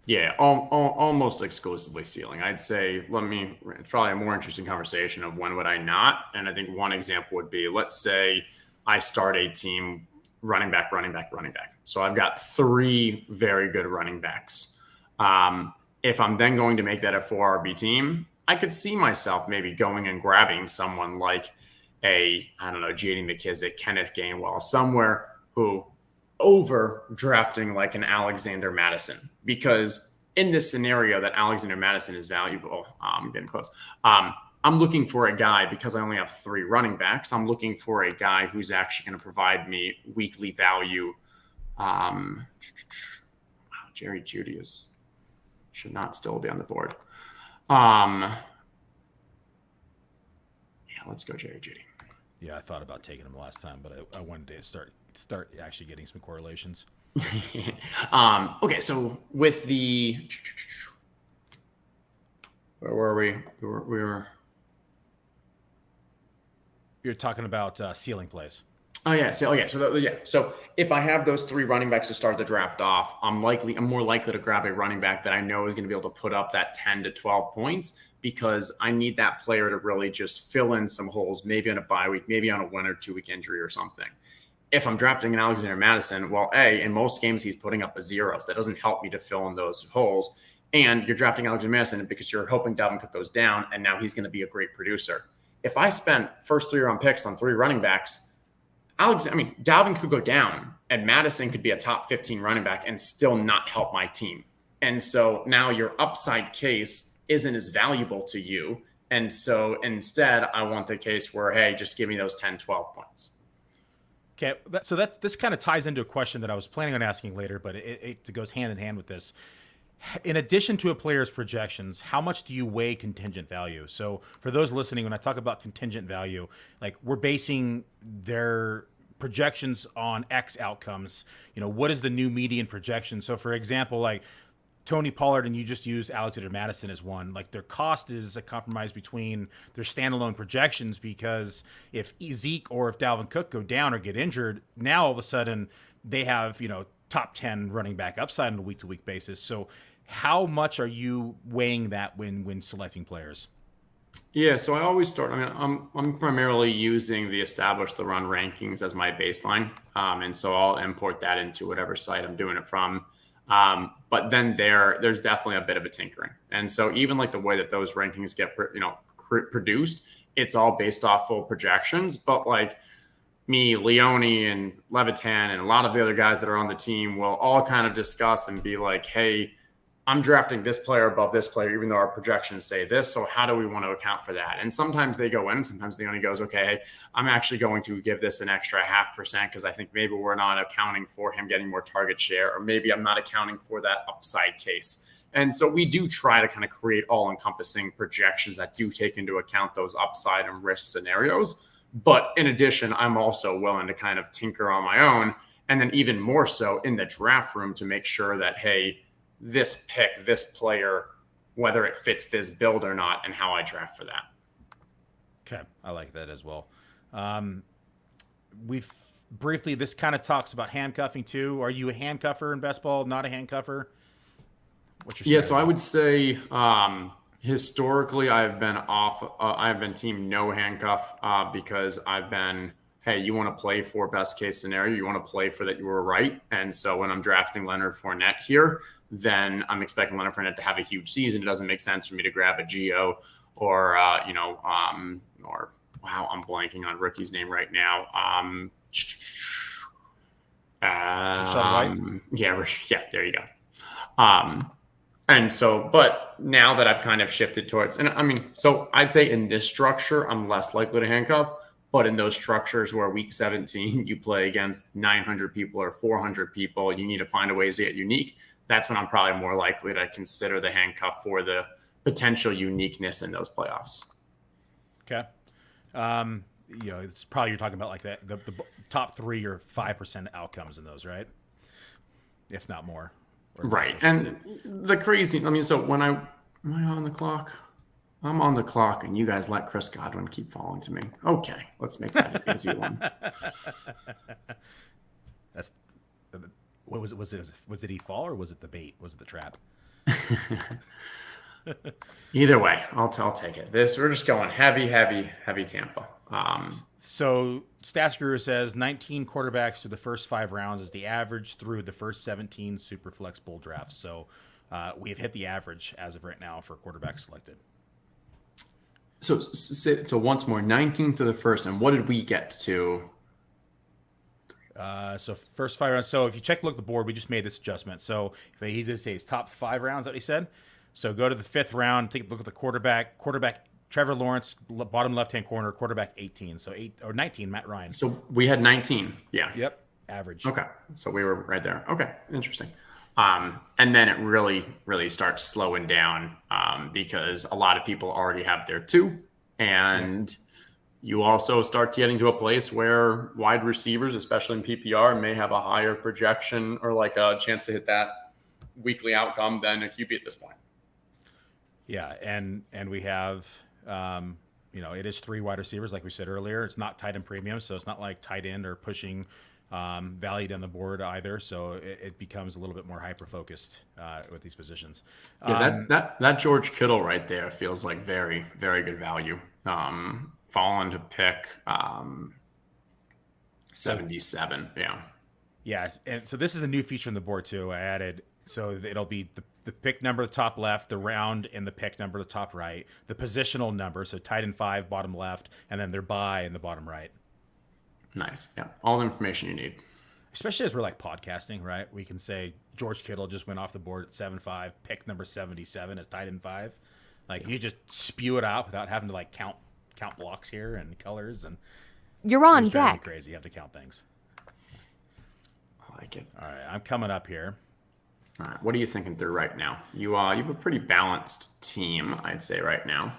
Yeah, almost exclusively ceiling. I'd say, it's probably a more interesting conversation of when would I not. And I think one example would be, let's say I start a team running back. So I've got 3 very good running backs. If I'm then going to make that a 4 RB team, I could see myself maybe going and grabbing someone like J.D. McKissick, Kenneth Gainwell, somewhere who over drafting like an Alexander Madison, because in this scenario that Alexander Madison is valuable, I'm getting close. I'm looking for a guy, because I only have 3 running backs. I'm looking for a guy who's actually going to provide me weekly value. Jerry Judy should not still be on the board. Let's go Jerry Judy. Yeah, I thought about taking him last time, but I wanted to start actually getting some correlations. Okay, so with the where were we? We were. You're talking about ceiling plays. So if I have those 3 running backs to start the draft off, I'm more likely to grab a running back that I know is going to be able to put up that 10 to 12 points, because I need that player to really just fill in some holes, maybe on a bye week, maybe on a 1 or 2 week injury or something. If I'm drafting an Alexander Madison, well, in most games he's putting up a 0, so that doesn't help me to fill in those holes. And you're drafting Alexander Madison because you're hoping Dalvin Cook goes down, and now he's going to be a great producer. If I spent first 3 round picks on 3 running backs, Dalvin could go down and Madison could be a top 15 running back and still not help my team. And so now your upside case isn't as valuable to you. And so instead, I want the case where, hey, just give me those 10, 12 points. Okay, so this kind of ties into a question that I was planning on asking later, but it goes hand in hand with this. In addition to a player's projections, how much do you weigh contingent value? So for those listening, when I talk about contingent value, like we're basing their projections on X outcomes. What is the new median projection? So for example, like Tony Pollard, and you just use Alexander Madison as one, like their cost is a compromise between their standalone projections, because if Zeke or if Dalvin Cook go down or get injured, now all of a sudden they have, top 10 running back upside on a week-to-week basis. So how much are you weighing that when selecting players? Yeah, so I always start. I mean, I'm primarily using the establish the run rankings as my baseline, and so I'll import that into whatever site I'm doing it from. But then there's definitely a bit of a tinkering, and so even like the way that those rankings get produced, it's all based off full projections. But like me, Leone, and Levitan, and a lot of the other guys that are on the team will all kind of discuss and be like, "Hey, I'm drafting this player above this player, even though our projections say this. So how do we want to account for that?" And sometimes they go in, sometimes Leone goes, "Okay, I'm actually going to give this an extra 0.5% because I think maybe we're not accounting for him getting more target share, or maybe I'm not accounting for that upside case." And so we do try to kind of create all-encompassing projections that do take into account those upside and risk scenarios. But in addition, I'm also willing to kind of tinker on my own, and then even more so in the draft room to make sure that, hey, this pick, this player, whether it fits this build or not, and how I draft for that. Okay, I like that as well. We've briefly, this kind of talks about handcuffing too. Are you a handcuffer in best ball, not a handcuffer? What's your So I would say historically I've been team no handcuff because I've been, hey, you want to play for best case scenario, you want to play for that you were right. And so when I'm drafting Leonard Fournette here, then I'm expecting Leonard Fournette to have a huge season. It doesn't make sense for me to grab a Geo or wow, I'm blanking on rookie's name right now. Yeah, there you go. And so, but now that I've kind of shifted towards, and I mean, so I'd say in this structure, I'm less likely to handcuff. But in those structures where week 17, you play against 900 people or 400 people, you need to find a ways to get unique. That's when I'm probably more likely to consider the handcuff for the potential uniqueness in those playoffs. Okay. It's probably you're talking about like that the top 3 or 5% outcomes in those, right? If not more. Right. And the crazy, I mean, so am I on the clock? I'm on the clock, and you guys let Chris Godwin keep falling to me. Okay, let's make that an easy one. That's what was it? Was it he fall or was it the bait? Was it the trap? Either way, I'll take it. We're just going heavy Tampa. So Stats Guru says 19 quarterbacks through the first 5 rounds is the average through the first 17 Superflex Bowl drafts. So we've hit the average as of right now for quarterbacks selected. So once more, 19 to the first, and what did we get to? So first 5 rounds. So if you look at the board, we just made this adjustment. So if he did say his top 5 rounds, that he said. So go to the 5th round, take a look at the quarterback. Trevor Lawrence, bottom left-hand corner, quarterback 18. So 8 or 19, Matt Ryan. So we had 19. Yeah. Yep. Average. Okay. So we were right there. Okay. Interesting. And then it really starts slowing down because a lot of people already have their 2. And you also start getting to a place where wide receivers, especially in PPR, may have a higher projection or like a chance to hit that weekly outcome than a QB at this point. Yeah. And we have, it is 3 wide receivers, like we said earlier. It's not tight end premium, so it's not like tight end or pushing value down the board either, so it becomes a little bit more hyper focused with these positions. That George Kittle right there feels like very, very good value. Fallen to pick 77. Yeah, and so this is a new feature on the board too. I added, so it'll be the pick number at the top left, the round, and the pick number at the top right, the positional number, so tight end 5 bottom left, and then their bye in the bottom right. Nice. Yeah. All the information you need. Especially as we're like podcasting, right? We can say George Kittle just went off the board at 7-5, pick number 77 as tight end 5. Like you just spew it out without having to like count blocks here and colors, and you're on it's driving me deck. crazy. You have to count things. I like it. All right, I'm coming up here. All right. What are you thinking through right now? You have a pretty balanced team, I'd say right now.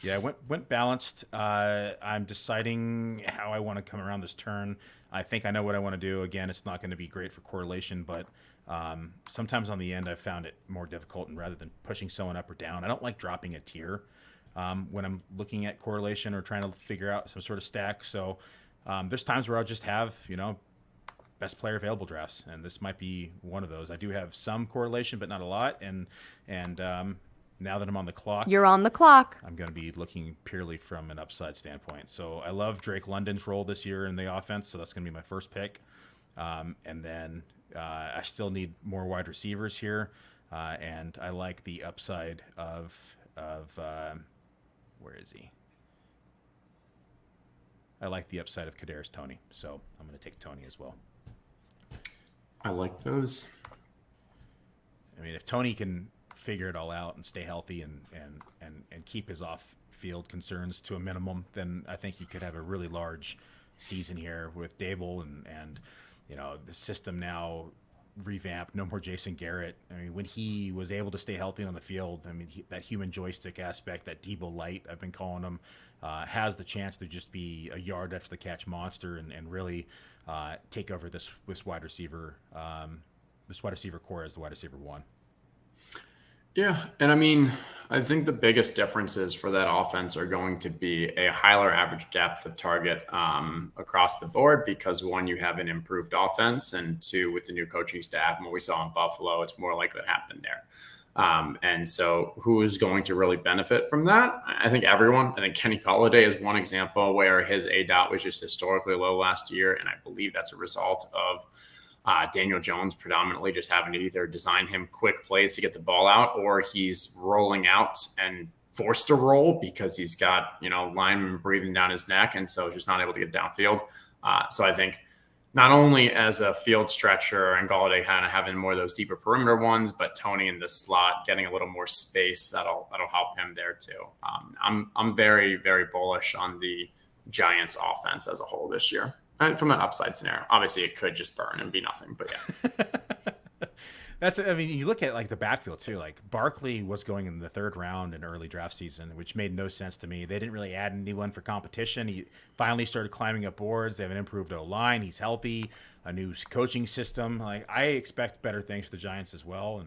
Yeah, I went balanced. I'm deciding how I want to come around this turn. I think I know what I want to do. Again, it's not going to be great for correlation, but sometimes on the end I've found it more difficult, and rather than pushing someone up or down, I don't like dropping a tier when I'm looking at correlation or trying to figure out some sort of stack. So there's times where I'll just have, best player available drafts, and this might be one of those. I do have some correlation, but not a lot, and now that I'm on the clock, You're on the clock. I'm going to be looking purely from an upside standpoint. So I love Drake London's role this year in the offense, so that's going to be my first pick. And then I still need more wide receivers here, and I like the upside of where is he? I like the upside of Kadarius Toney, so I'm going to take Toney as well. I like those. I mean, if Toney can figure it all out and stay healthy and keep his off-field concerns to a minimum, then I think you could have a really large season here with Dable and the system now revamped. No more Jason Garrett. I mean, when he was able to stay healthy on the field, I mean, that human joystick aspect, that Debo light, I've been calling him, has the chance to just be a yard after the catch monster and really take over this wide receiver core as the wide receiver one. Yeah, and I mean, I think the biggest differences for that offense are going to be a higher average depth of target across the board because, one, you have an improved offense, and two, with the new coaching staff and what we saw in Buffalo, it's more likely to happen there. And so who is going to really benefit from that? I think everyone. I think Kenny Golladay is one example where his ADOT was just historically low last year, and I believe that's a result of Daniel Jones predominantly just having to either design him quick plays to get the ball out, or he's rolling out and forced to roll because he's got, linemen breathing down his neck. And so just not able to get downfield. So I think not only as a field stretcher and Golladay kind of having more of those deeper perimeter ones, but Toney in the slot getting a little more space, that'll help him there too. I'm very, very bullish on the Giants offense as a whole this year. From an upside scenario, obviously it could just burn and be nothing, but yeah. You look at like the backfield too. Like Barkley was going in the third round in early draft season, which made no sense to me. They didn't really add anyone for competition. He finally started climbing up boards. They have an improved O-line. He's healthy, a new coaching system. Like I expect better things for the Giants as well.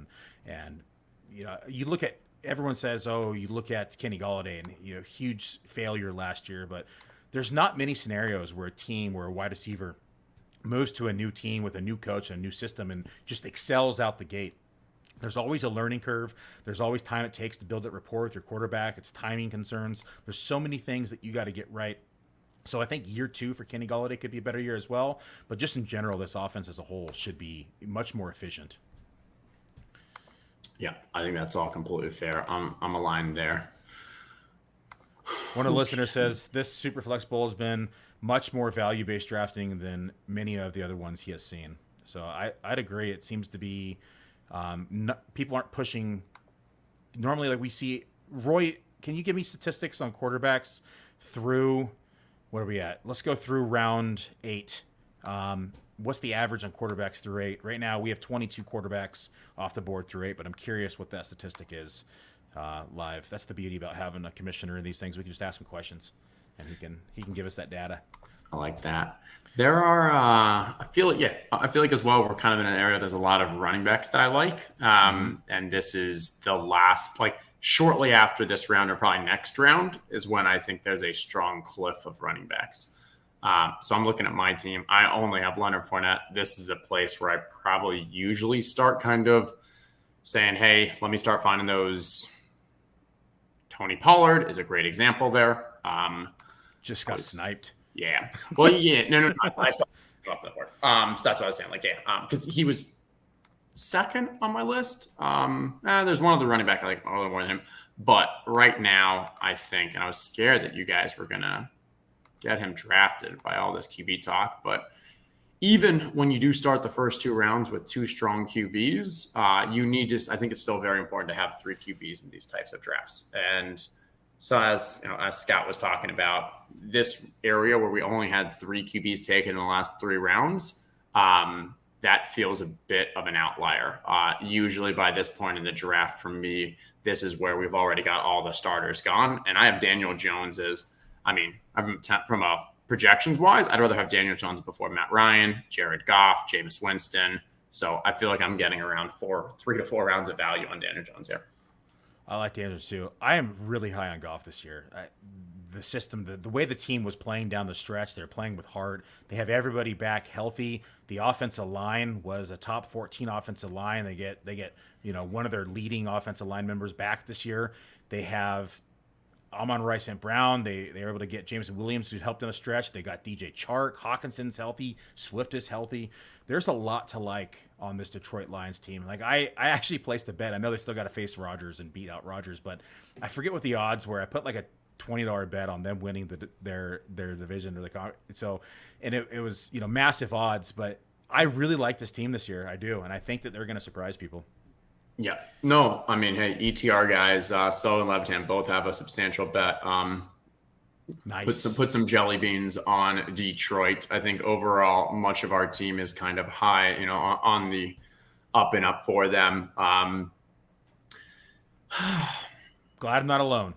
And you look at, everyone says, oh, you look at Kenny Golladay and huge failure last year, but there's not many scenarios where a wide receiver moves to a new team with a new coach and a new system and just excels out the gate. There's always a learning curve. There's always time it takes to build that rapport with your quarterback. It's timing concerns. There's so many things that you got to get right. So I think year 2 for Kenny Golladay could be a better year as well. But just in general, this offense as a whole should be much more efficient. Yeah, I think that's all completely fair. I'm aligned there. One of the listeners says this Superflex Bowl has been much more value-based drafting than many of the other ones he has seen. So I'd agree. It seems to be people aren't pushing. Normally, like we see, Roy, can you give me statistics on quarterbacks through, what are we at? Let's go through round 8. What's the average on quarterbacks through 8? Right now, we have 22 quarterbacks off the board through 8, but I'm curious what that statistic is. Live. That's the beauty about having a commissioner in these things. We can just ask him questions, and he can give us that data. I like that. There are, I feel like as well, we're kind of in an area, there's a lot of running backs that I like. And this is the last, like shortly after this round or probably next round is when I think there's a strong cliff of running backs. So I'm looking at my team. I only have Leonard Fournette. This is a place where I probably usually start kind of saying, hey, let me start finding those. Tony Pollard is a great example there. Just got sniped. Yeah. Well, yeah. No. I saw that word. So that's what I was saying. Like, yeah, because he was second on my list. There's one other running back I like a little more than him. But right now, I think, and I was scared that you guys were gonna get him drafted by all this QB talk, but even when you do start the first 2 rounds with 2 strong QBs, you need I think it's still very important to have 3 QBs in these types of drafts. And so as Scott was talking about, this area where we only had 3 QBs taken in the last 3 rounds, that feels a bit of an outlier. Usually by this point in the draft, for me, this is where we've already got all the starters gone. And I have Daniel Jones from a projections wise, I'd rather have Daniel Jones before Matt Ryan, Jared Goff, Jameis Winston. So I feel like I'm getting around 3 to 4 rounds of value on Daniel Jones here. I like Daniel too. I am really high on Goff this year. the system, the way the team was playing down the stretch. They're playing with heart. They have everybody back healthy. The offensive line was a top 14 offensive line. They get one of their leading offensive line members back this year. They have Amon-Ra St. Brown. They were able to get Jameson Williams, who helped on the stretch. They got DJ Chark. Hawkinson's healthy. Swift is healthy. There's a lot to like on this Detroit Lions team. Like I actually placed a bet. I know they still got to face Rodgers and beat out Rodgers, but I forget what the odds were. I put like a $20 bet on them winning their division or and it was massive odds. But I really like this team this year. I do, and I think that they're going to surprise people. Yeah. No, I mean, hey, ETR guys, So and Levitan both have a substantial bet. Nice. Put some jelly beans on Detroit. I think overall, much of our team is kind of high, on the up and up for them. Glad I'm not alone.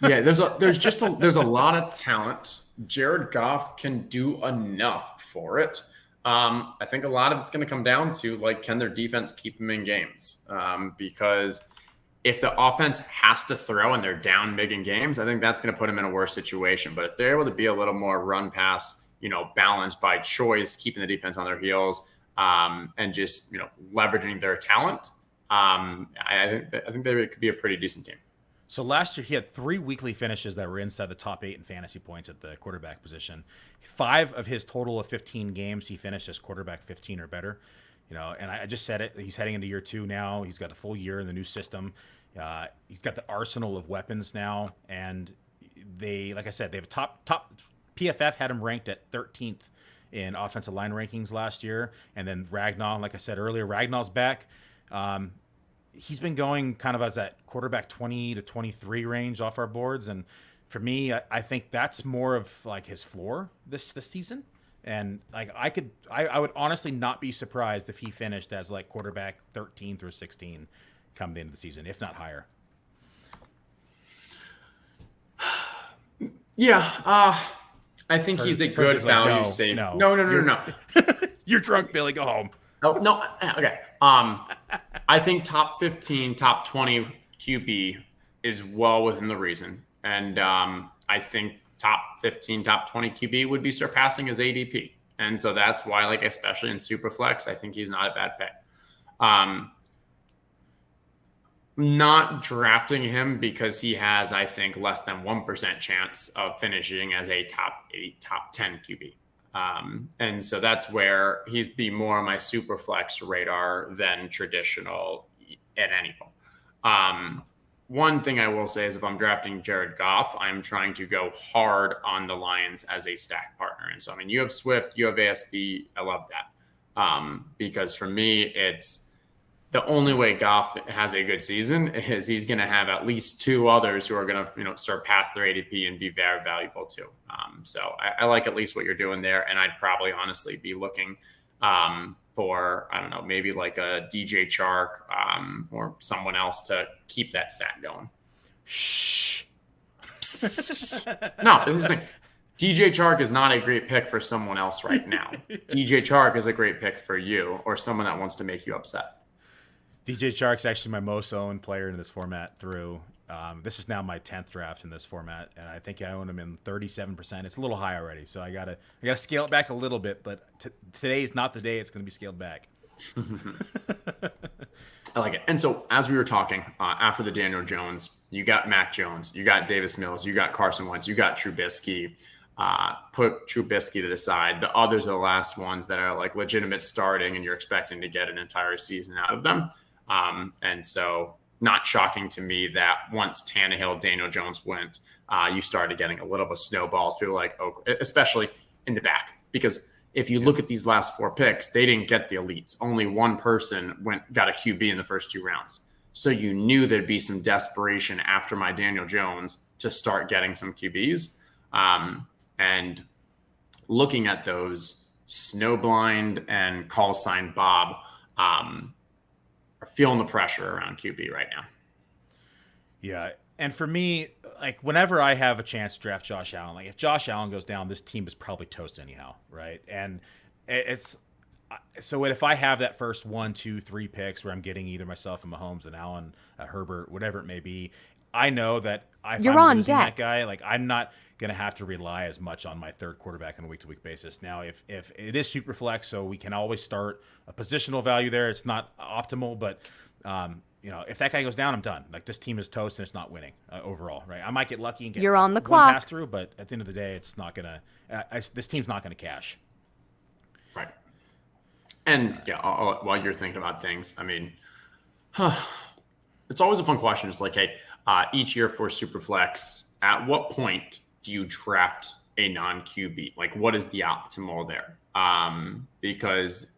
Yeah, there's a lot of talent. Jared Goff can do enough for it. I think a lot of it's going to come down to, like, can their defense keep them in games? Because if the offense has to throw and they're down big in games, I think that's going to put them in a worse situation. But if they're able to be a little more run pass, balanced by choice, keeping the defense on their heels, and just, leveraging their talent, I think they could be a pretty decent team. So last year he had 3 weekly finishes that were inside the top 8 in fantasy points at the quarterback position. 5 of his total of 15 games he finished as quarterback 15 or better. And I just said it. He's heading into year 2 now. He's got a full year in the new system. He's got the arsenal of weapons now, and they, like I said, they have a top. PFF had him ranked at 13th in offensive line rankings last year, and then Ragnow, like I said earlier, Ragnow's back. He's been going kind of as that quarterback 20 to 23 range off our boards, and for me, I think that's more of like his floor this season. And like I would honestly not be surprised if he finished as like quarterback 13 through 16 come the end of the season, if not higher. Yeah, I think he's a good value save. No. You're drunk, Billy. Go home. No. Okay. I think top 15, top 20 QB is well within the reason, and I think top 15, top 20 QB would be surpassing his ADP. And so that's why, like, especially in Superflex, I think he's not a bad pick. Not drafting him because he has, I think, less than 1% chance of finishing as a top 8, top 10 QB. And so that's where he'd be more on my Superflex radar than traditional at any form. One thing I will say is if I'm drafting Jared Goff, I'm trying to go hard on the Lions as a stack partner. And so, I mean, you have Swift, you have ASB. I love that. Because for me, it's the only way Goff has a good season is he's going to have at least 2 others who are going to, surpass their ADP and be very valuable too. So I like at least what you're doing there. And I'd probably honestly be looking for, I don't know, maybe like a DJ Chark or someone else to keep that stat going. Shh. No, this is the thing. DJ Chark is not a great pick for someone else right now. DJ Chark is a great pick for you or someone that wants to make you upset. DJ Chark's actually my most owned player in this format through. This is now my 10th draft in this format, and I think I own him in 37%. It's a little high already, so I gotta scale it back a little bit. But today's not the day it's going to be scaled back. I like it. And so as we were talking after the Daniel Jones, you got Mac Jones, you got Davis Mills, you got Carson Wentz, you got Trubisky. Put Trubisky to the side. The others are the last ones that are like legitimate starting, and you're expecting to get an entire season out of them. And so not shocking to me that once Tannehill, Daniel Jones went, you started getting a little of a snowball. So people like, especially in the back, because if you look at these last 4 picks, they didn't get the elites. Only one person got a QB in the first 2 rounds. So you knew there'd be some desperation after my Daniel Jones to start getting some QBs. And looking at those, Snowblind and Call Sign Bob are feeling the pressure around QB right now. Yeah, and for me, like whenever I have a chance to draft Josh Allen, like if Josh Allen goes down, this team is probably toast anyhow, right? And it's so if I have that first 1, 2, 3 picks where I'm getting either myself and Mahomes and Allen, Herbert, whatever it may be, I know that if You're I'm on losing deck. that guy, like I'm not going to have to rely as much on my third quarterback on a week-to-week basis. Now, if it is super flex, so we can always start a positional value there. It's not optimal, but if that guy goes down, I'm done. Like this team is toast and it's not winning overall, right? I might get lucky and get You're on the one clock. pass through, but at the end of the day, it's not going to. This team's not going to cash. Right. And while you're thinking about things, I mean, it's always a fun question. It's like, hey, each year for Superflex, at what point do you draft a non-QB? Like, what is the optimal there? Because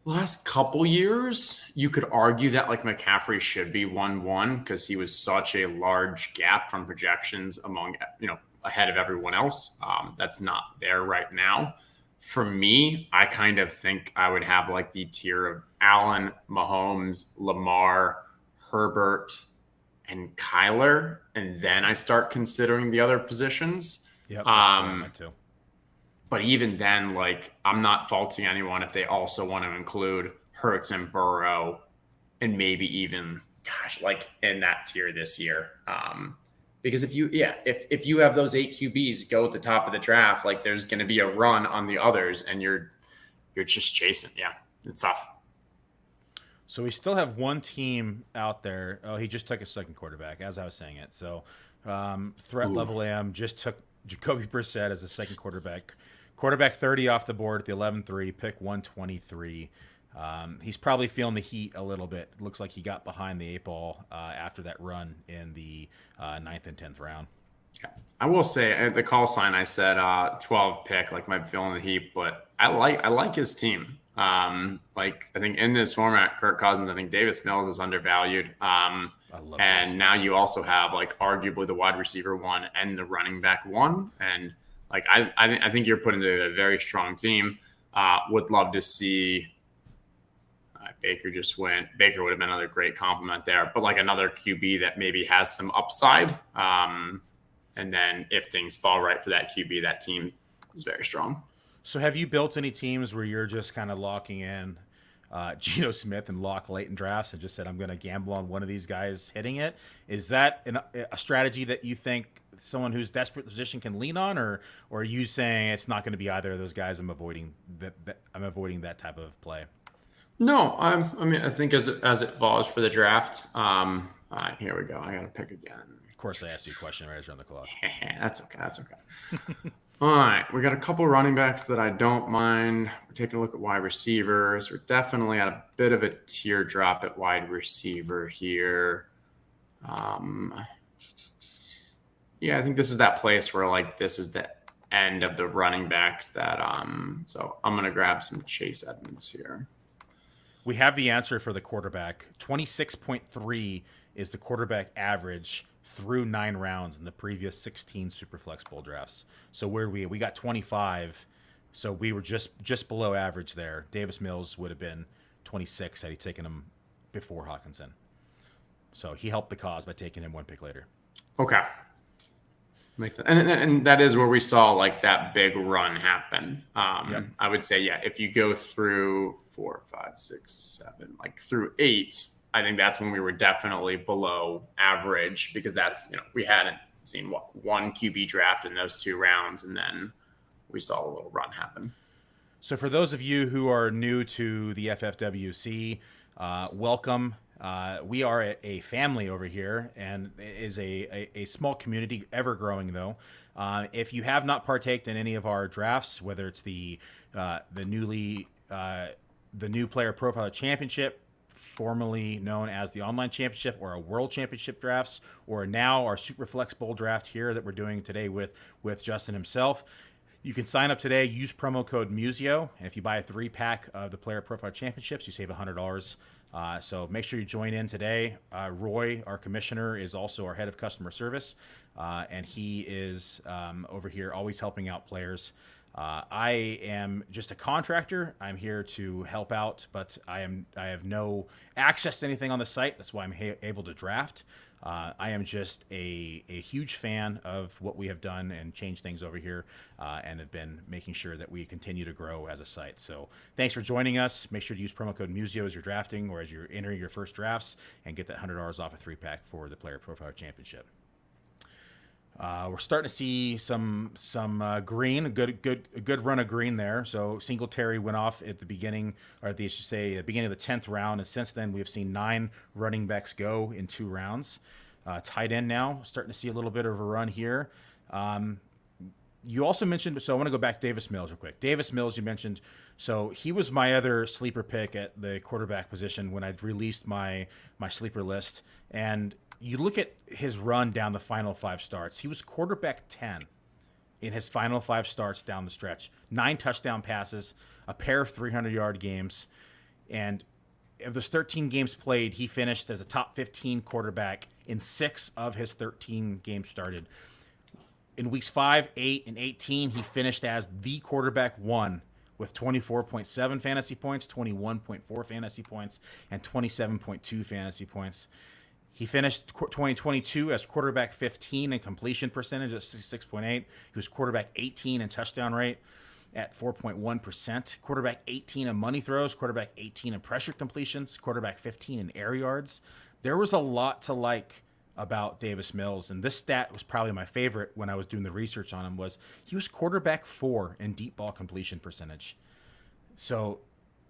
last couple years, you could argue that like McCaffrey should be 1-1 because he was such a large gap from projections among, ahead of everyone else. That's not there right now. For me, I kind of think I would have like the tier of Allen, Mahomes, Lamar, Herbert, and Kyler, and then I start considering the other positions. Yep, that's what I meant too. But even then, like, I'm not faulting anyone if they also want to include Hurts and Burrow, and maybe even, like in that tier this year. Because if you have those 8 QBs go at the top of the draft, like there's going to be a run on the others, and you're just chasing. Yeah, it's tough. So we still have one team out there. Oh, he just took a second quarterback, as I was saying it. So threat level AM just took Jacoby Brissett as a second quarterback. Quarterback 30 off the board at the 11-3, pick 123. He's probably feeling the heat a little bit. It looks like he got behind the 8 ball after that run in the 9th and 10th round. I will say at the call sign, I said 12 pick, like might be feeling the heat, but I like his team. Like I think in this format, Kirk Cousins, I think Davis Mills is undervalued. I love and now you also have like arguably the wide receiver 1 and the running back 1. And like, I think you're putting together a very strong team. Would love to see Baker just went. Baker would have been another great compliment there, but like another QB that maybe has some upside. And then if things fall right for that QB, that team is very strong. So have you built any teams where you're just kind of locking in Geno Smith and lock late in drafts and just said, I'm going to gamble on one of these guys hitting it? Is that a strategy that you think someone who's desperate position can lean on, or are you saying it's not going to be either of those guys? I'm avoiding that type of play. No, I think as it falls for the draft. Here we go. I got to pick again. Of course, I asked you a question right around the clock. That's okay. All right, we got a couple running backs that I don't mind. We're taking a look at wide receivers. We're definitely at a bit of a teardrop at wide receiver here. Yeah, I think this is that place where like this is the end of the running backs that so I'm gonna grab some Chase Edmonds here. We have the answer for the quarterback. 26.3 is the quarterback average through 9 rounds in the previous 16 Superflex Bowl drafts. So where we got 25, so we were just below average there. Davis Mills would have been 26 had he taken him before Hawkinson. So he helped the cause by taking him 1 pick later. Okay. Makes sense. And that is where we saw like that big run happen. Yep. I would say, yeah, if you go through 4, 5, 6, 7, like through 8, I think that's when we were definitely below average because that's, we hadn't seen one QB draft in those 2 rounds. And then we saw a little run happen. So for those of you who are new to the FFWC, welcome. We are a family over here, and it is a small community, ever growing though. If you have not partaked in any of our drafts, whether it's the new Player Profiler Championship, formerly known as the Online Championship, or a World Championship drafts, or now our Super Flex Bowl draft here that we're doing today with Justin himself. You can sign up today, use promo code Muzio, and if you buy a 3-pack of the Player Profile Championships, you save $100. So make sure you join in today. Roy, our commissioner, is also our head of customer service, and he is over here always helping out players. I am just a contractor. I'm here to help out, but I have no access to anything on the site. That's why I'm able to draft. I am just a huge fan of what we have done and changed things over here, and have been making sure that we continue to grow as a site. So thanks for joining us. Make sure to use promo code Muzio as you're drafting or as you're entering your first drafts and get that $100 off a 3-pack for the Player Profile Championship. We're starting to see some green, a good run of green there. So Singletary went off at the beginning, or they should say, the beginning of the 10th round, and since then we've seen 9 running backs go in 2 rounds. Tight end now, starting to see a little bit of a run here. You also mentioned, so I want to go back to Davis Mills real quick. Davis Mills, you mentioned, so he was my other sleeper pick at the quarterback position when I released my sleeper list. And you look at his run down the final 5 starts. He was quarterback 10 in his final 5 starts down the stretch. 9 touchdown passes, a pair of 300-yard games. And of those 13 games played, he finished as a top 15 quarterback in 6 of his 13 games started. In weeks 5, 8, and 18, he finished as the quarterback 1 with 24.7 fantasy points, 21.4 fantasy points, and 27.2 fantasy points. He finished 2022 as quarterback 15 in completion percentage at 66.8. He was quarterback 18 in touchdown rate at 4.1%. Quarterback 18 in money throws, quarterback 18 in pressure completions, quarterback 15 in air yards. There was a lot to like about Davis Mills, and this stat was probably my favorite when I was doing the research on him. Was he was quarterback 4 in deep ball completion percentage. So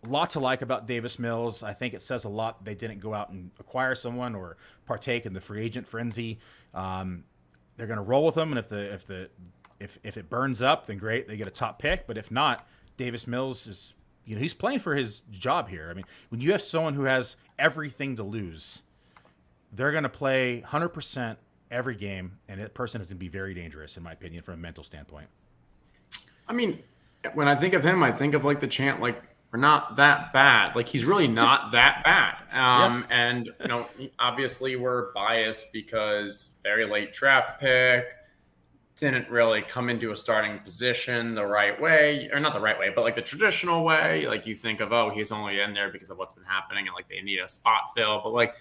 a lot to like about Davis Mills. I think it says a lot they didn't go out and acquire someone or partake in the free agent frenzy. They're going to roll with him, and if it burns up, then great, they get a top pick. But if not, Davis Mills is, he's playing for his job here. I mean, when you have someone who has everything to lose, they're going to play 100% every game, and that person is going to be very dangerous, in my opinion, from a mental standpoint. I mean, when I think of him, I think of like the chant, like, we're not that bad. Like, he's really not that bad. And, obviously we're biased because very late draft pick, didn't really come into a starting position the right way, or not the right way, but like the traditional way. Like, you think of, oh, he's only in there because of what's been happening and like they need a spot fill. But like,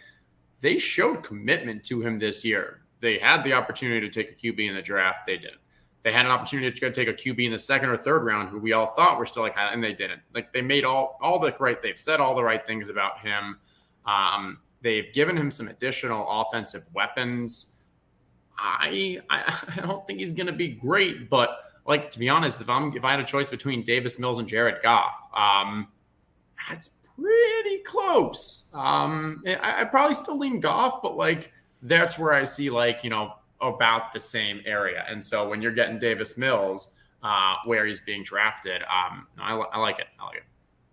they showed commitment to him this year. They had the opportunity to take a QB in the draft. They didn't. They had an opportunity to go take a QB in the 2nd or 3rd round, who we all thought were still like, and they didn't. Like, they made all the right. They've said all the right things about him. They've given him some additional offensive weapons. I don't think he's going to be great, but like, to be honest, if I had a choice between Davis Mills and Jared Goff, that's pretty close. I probably still lean Goff, but like, that's where I see like, about the same area. And so when you're getting Davis Mills, where he's being drafted, I like it. I like it.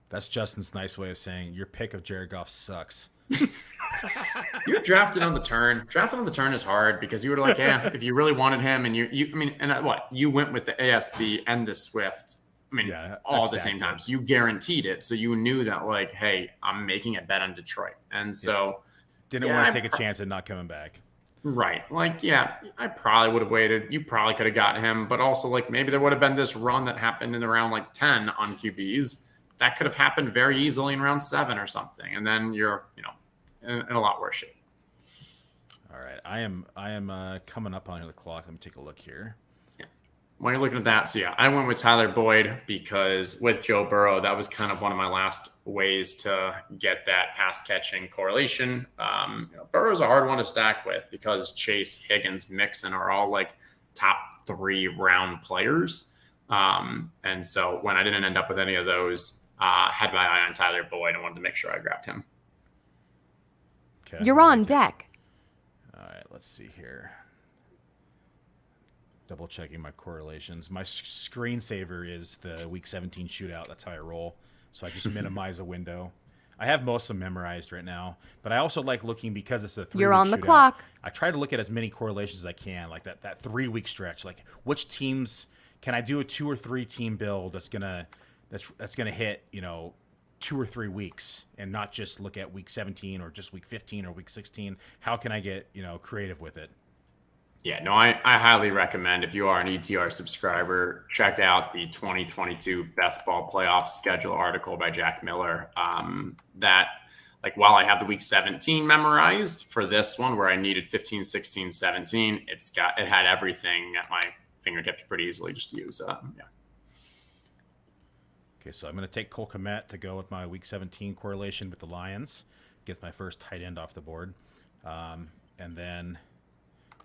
That's Justin's nice way of saying your pick of Jared Goff sucks. You're drafted on the turn. Drafted on the turn is hard because you were like, if you really wanted him, and you went with the ASB and the Swift. All at the same time. So you guaranteed it. So you knew that, like, hey, I'm making a bet on Detroit. And so didn't want to take a chance at not coming back. Right. Like, I probably would have waited. You probably could have gotten him, but also like maybe there would have been this run that happened in around like 10 on QBs. That could have happened very easily in round 7 or something. And then you're, in a lot worse shape. All right. I am coming up on the clock. Let me take a look here. When you're looking at that, so I went with Tyler Boyd because with Joe Burrow, that was kind of one of my last ways to get that pass catching correlation. Burrow's a hard one to stack with because Chase, Higgins, Mixon are all like top 3 round players. And so when I didn't end up with any of those, had my eye on Tyler Boyd. I wanted to make sure I grabbed him. Okay. You're on deck. All right, let's see here. Double checking my correlations. My screensaver is the week 17 shootout. That's how I roll. So I just minimize a window. I have most of them memorized right now, but I also like looking because it's a 3-week You're on the shootout, clock. I try to look at as many correlations as I can, like that 3-week stretch. Like, which teams can I do a 2 or 3 team build that's gonna hit 2 or 3 weeks, and not just look at week 17 or just week 15 or week 16. How can I get creative with it? Yeah, no, I highly recommend, if you are an ETR subscriber, check out the 2022 Best Ball Playoff Schedule article by Jack Miller. That, like, while I have the week 17 memorized for this one where I needed 15, 16, 17, it had everything at my fingertips pretty easily just to use. Okay, so I'm going to take Cole Kmet to go with my week 17 correlation with the Lions. Gets my first tight end off the board. And then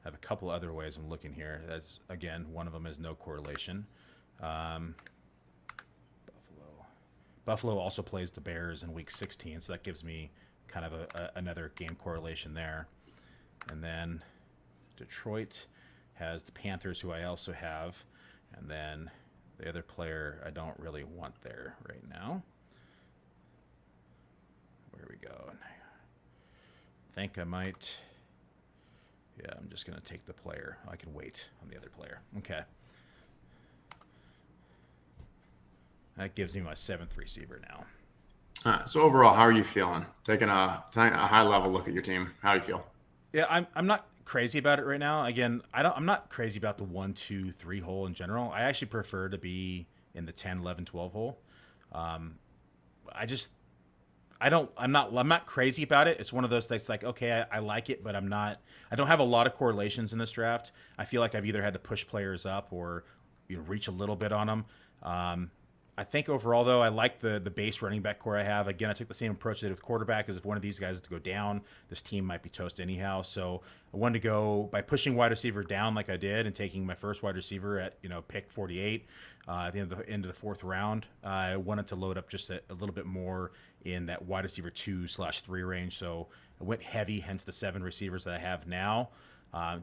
have a couple other ways I'm looking here. That's, again, one of them is no correlation. Buffalo also plays the Bears in Week 16, so that gives me kind of another game correlation there. And then Detroit has the Panthers, who I also have, and then the other player I don't really want there right now. Where we go? I think I might. Yeah, I'm just going to take the player. I can wait on the other player. Okay. That gives me my 7th receiver now. All right, so overall, how are you feeling? Taking a high-level look at your team, how do you feel? Yeah, I'm not crazy about it right now. Again, I'm not crazy about the 1, 2, 3 hole in general. I actually prefer to be in the 10, 11, 12 hole. I'm not crazy about it. It's one of those things like, okay, I like it, but I don't have a lot of correlations in this draft. I feel like I've either had to push players up or reach a little bit on them. I think overall, though, I like the base running back core I have. Again, I took the same approach I did with quarterback, as if one of these guys is to go down, this team might be toast anyhow. So I wanted to go by pushing wide receiver down like I did and taking my first wide receiver at pick 48 at the end of the 4th round. I wanted to load up just a little bit more in that wide receiver 2/3 range. So I went heavy, hence the 7 receivers that I have now.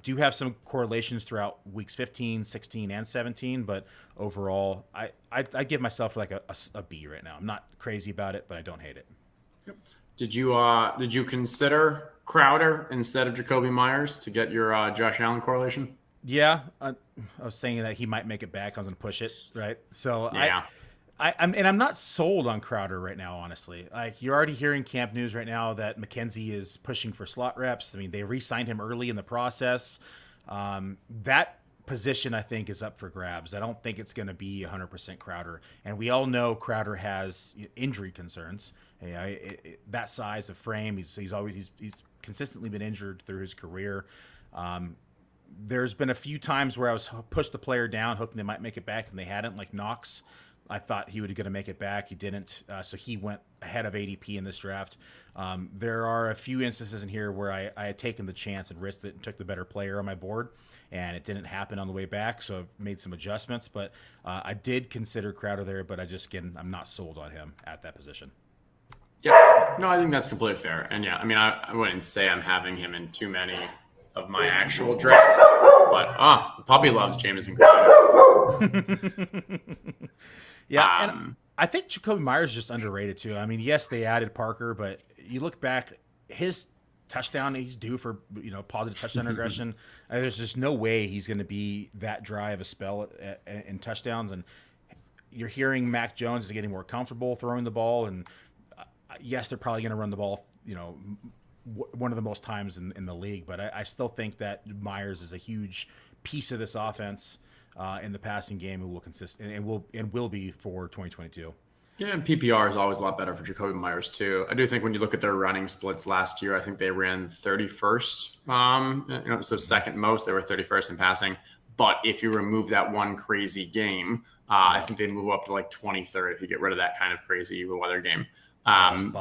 Do have some correlations throughout weeks 15, 16, and 17, but overall, I give myself like a B right now. I'm not crazy about it, but I don't hate it. Yep. Did you consider Crowder instead of Jacoby Myers to get your Josh Allen correlation? Yeah, I was saying that he might make it back. I was going to push it, right? So yeah. I'm not sold on Crowder right now, honestly. Like, you're already hearing camp news right now that McKenzie is pushing for slot reps. I mean, they re-signed him early in the process. That position, I think, is up for grabs. I don't think it's going to be 100% Crowder. And we all know Crowder has injury concerns. That size of frame, he's consistently been injured through his career. There's been a few times where I was pushed the player down, hoping they might make it back, and they hadn't, like Knox. I thought he was going to make it back. He didn't. So he went ahead of ADP in this draft. There are a few instances in here where I had taken the chance and risked it and took the better player on my board, and it didn't happen on the way back. So I've made some adjustments, but I did consider Crowder there, but I'm not sold on him at that position. Yeah, no, I think that's completely fair. And yeah, I mean, I wouldn't say I'm having him in too many of my actual drafts, but the puppy loves Jameson Crowder. Yeah, and I think Jacoby Myers is just underrated too. I mean, yes, they added Parker, but you look back, his touchdown, he's due for positive touchdown regression. There's just no way he's going to be that dry of a spell in touchdowns. And you're hearing Mac Jones is getting more comfortable throwing the ball, and yes, they're probably going to run the ball, one of the most times in the league. But I still think that Myers is a huge piece of this offense. In the passing game, and will be for 2022. Yeah, and PPR is always a lot better for Jacoby Myers too. I do think when you look at their running splits last year, I think they ran 31st. So second most. They were 31st in passing. But if you remove that one crazy game, I think they move up to like 23rd if you get rid of that kind of crazy weather game. Game.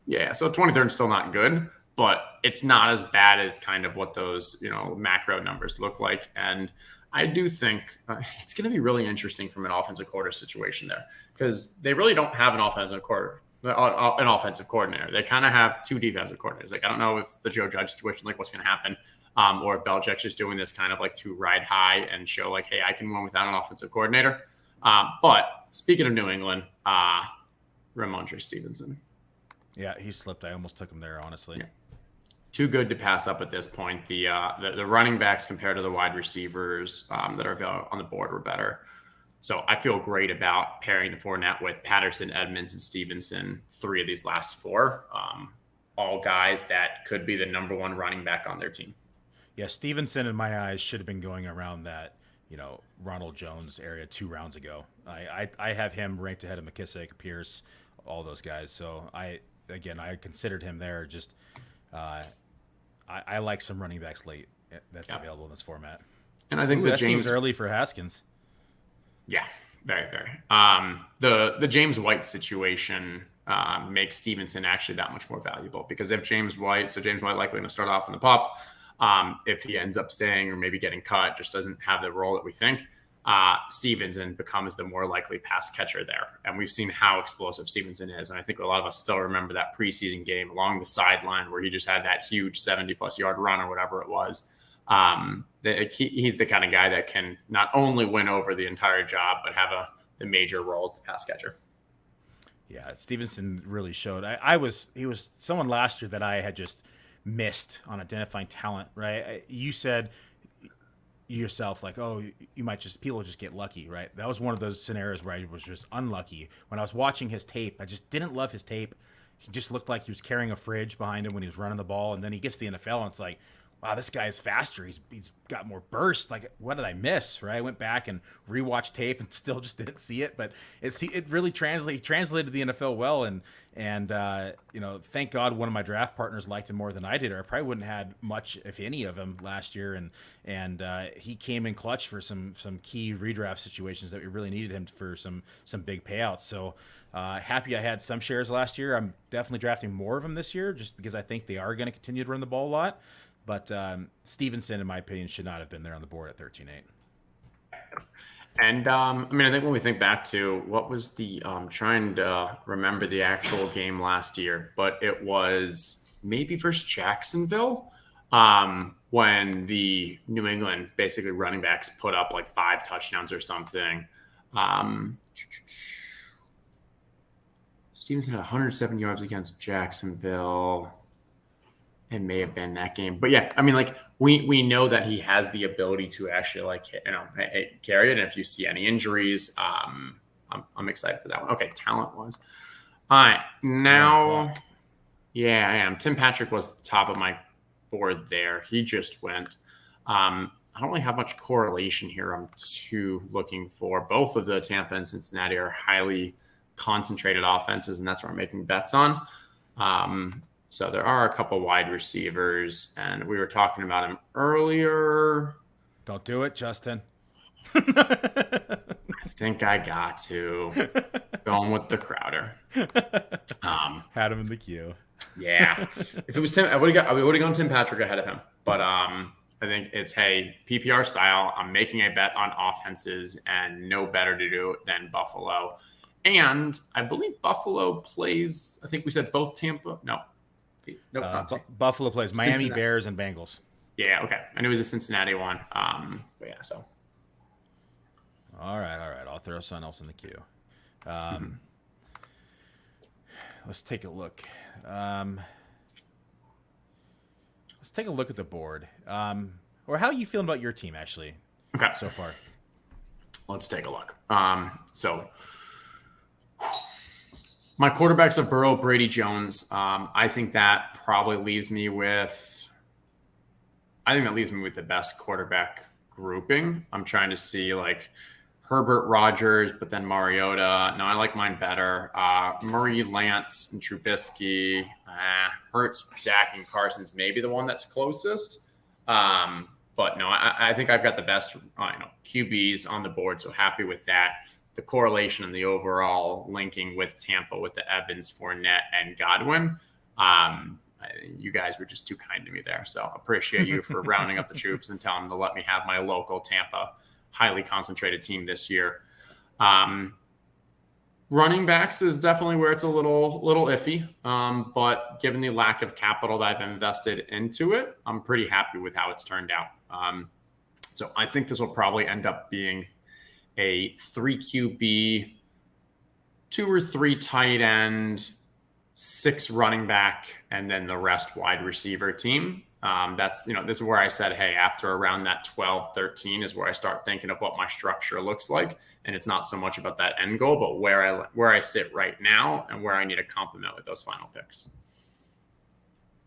Yeah, so 23rd is still not good, but it's not as bad as kind of what those macro numbers look like. And I do think it's going to be really interesting from an offensive coordinator situation there, because they really don't have an offensive coordinator. They kind of have 2 defensive coordinators. Like, I don't know if it's the Joe Judge situation, like what's going to happen, or if Belichick's just doing this kind of like to ride high and show like, hey, I can win without an offensive coordinator. But speaking of New England, Ramondre Stevenson. Yeah, he slipped. I almost took him there, honestly. Yeah. Too good to pass up at this point. The running backs compared to the wide receivers that are available on the board were better. So I feel great about pairing the Fournette with Patterson, Edmonds, and Stevenson, 3 of these last 4. All guys that could be the number 1 running back on their team. Yeah, Stevenson, in my eyes, should have been going around that, Ronald Jones area 2 rounds ago. I have him ranked ahead of McKissick, Pierce, all those guys. So I considered him there. Just I like some running backs late that's available in this format. And I think that seems early for Haskins. Yeah, very, very. The James White situation makes Stevenson actually that much more valuable, because if James White likely going to start off in the pup, if he ends up staying or maybe getting cut, just doesn't have the role that we think, Stevenson becomes the more likely pass catcher there. And we've seen how explosive Stevenson is. And I think a lot of us still remember that preseason game along the sideline where he just had that huge 70-plus yard run or whatever it was. He's the kind of guy that can not only win over the entire job, but have the major role as the pass catcher. Yeah, Stevenson really showed. He was someone last year that I had just missed on identifying talent, right? You said yourself, like, oh, people just get lucky, right? That was one of those scenarios where I was just unlucky. When I was watching his tape, I just didn't love his tape. He just looked like he was carrying a fridge behind him when he was running the ball, and then he gets to the NFL, and it's like, wow, this guy is faster. He's got more burst. Like, what did I miss, right? I went back and rewatched tape and still just didn't see it, but it really translated to the NFL well, and thank God one of my draft partners liked him more than I did, or I probably wouldn't have had much, if any, of him last year, and he came in clutch for some key redraft situations that we really needed him for some big payouts. So happy I had some shares last year. I'm definitely drafting more of them this year just because I think they are going to continue to run the ball a lot. But Stevenson, in my opinion, should not have been there on the board at 13-8. And I think when we think back to what was the trying to remember the actual game last year, but it was maybe versus Jacksonville when the New England basically running backs put up like 5 touchdowns or something. Stevenson had 107 yards against Jacksonville. It may have been that game, but yeah, we know that he has the ability to actually carry it. And if you see any injuries, I'm excited for that one. Okay, talent was. All right, now, yeah, I am. Tim Patrick was at the top of my board there. He just went. I don't really have much correlation here. I'm too looking for. Both of the Tampa and Cincinnati are highly concentrated offenses, and that's what I'm making bets on. So there are a couple wide receivers, and we were talking about him earlier. Don't do it, Justin. I think I got to. Going with the Crowder. Had him in the queue. Yeah. If it was Tim, I would have gone Tim Patrick ahead of him. But I think it's, hey, PPR style, I'm making a bet on offenses, and no better to do than Buffalo. And I believe Buffalo plays, I think we said both Tampa. No. Buffalo plays Miami, Cincinnati. Bears, and Bengals. Yeah, okay. I knew it was a Cincinnati one. But yeah, so. All right. I'll throw something else in the queue. Let's take a look. Let's take a look at the board. Or how are you feeling about your team, actually, so far? Let's take a look. So my quarterbacks are Burrow, Brady, Jones. I think that probably leaves me with the best quarterback grouping. I'm trying to see like Herbert, Rodgers, but then Mariota. No, I like mine better. Murray, Lance, and Trubisky. Hurts, Dak, and Carson's maybe the one that's closest. But no, I think I've got the best QBs on the board, so happy with that. The correlation and the overall linking with Tampa with the Evans, Fournette, and Godwin. You guys were just too kind to me there. So appreciate you for rounding up the troops and telling them to let me have my local Tampa highly concentrated team this year. Running backs is definitely where it's a little iffy. But given the lack of capital that I've invested into it, I'm pretty happy with how it's turned out. So I think this will probably end up being a 3 QB, 2 or 3 tight end, 6 running back, and then the rest wide receiver team. That's, this is where I said, hey, after around that 12, 13 is where I start thinking of what my structure looks like. And it's not so much about that end goal, but where I sit right now and where I need to complement with those final picks.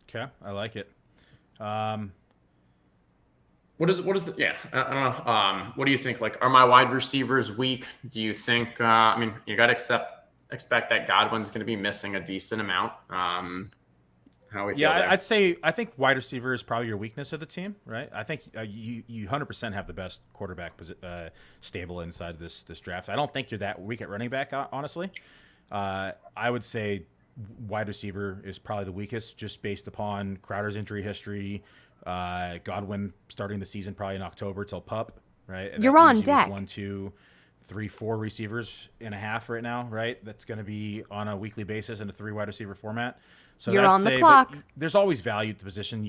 Okay. I like it. What is the, yeah, I don't know. What do you think? Like, are my wide receivers weak? Do you think, you got to expect that Godwin's going to be missing a decent amount. How we feel there? I think wide receiver is probably your weakness of the team, right? I think you 100% have the best quarterback stable inside of this draft. I don't think you're that weak at running back, honestly. I would say wide receiver is probably the weakest, just based upon Crowder's injury history, Godwin starting the season probably in October till PUP, right? And You're that on leaves you with deck. 1, 2, 3, 4 receivers and a half right now, right? That's going to be on a weekly basis in a 3 wide receiver format. So You're that's on the but clock. There's always value at the position.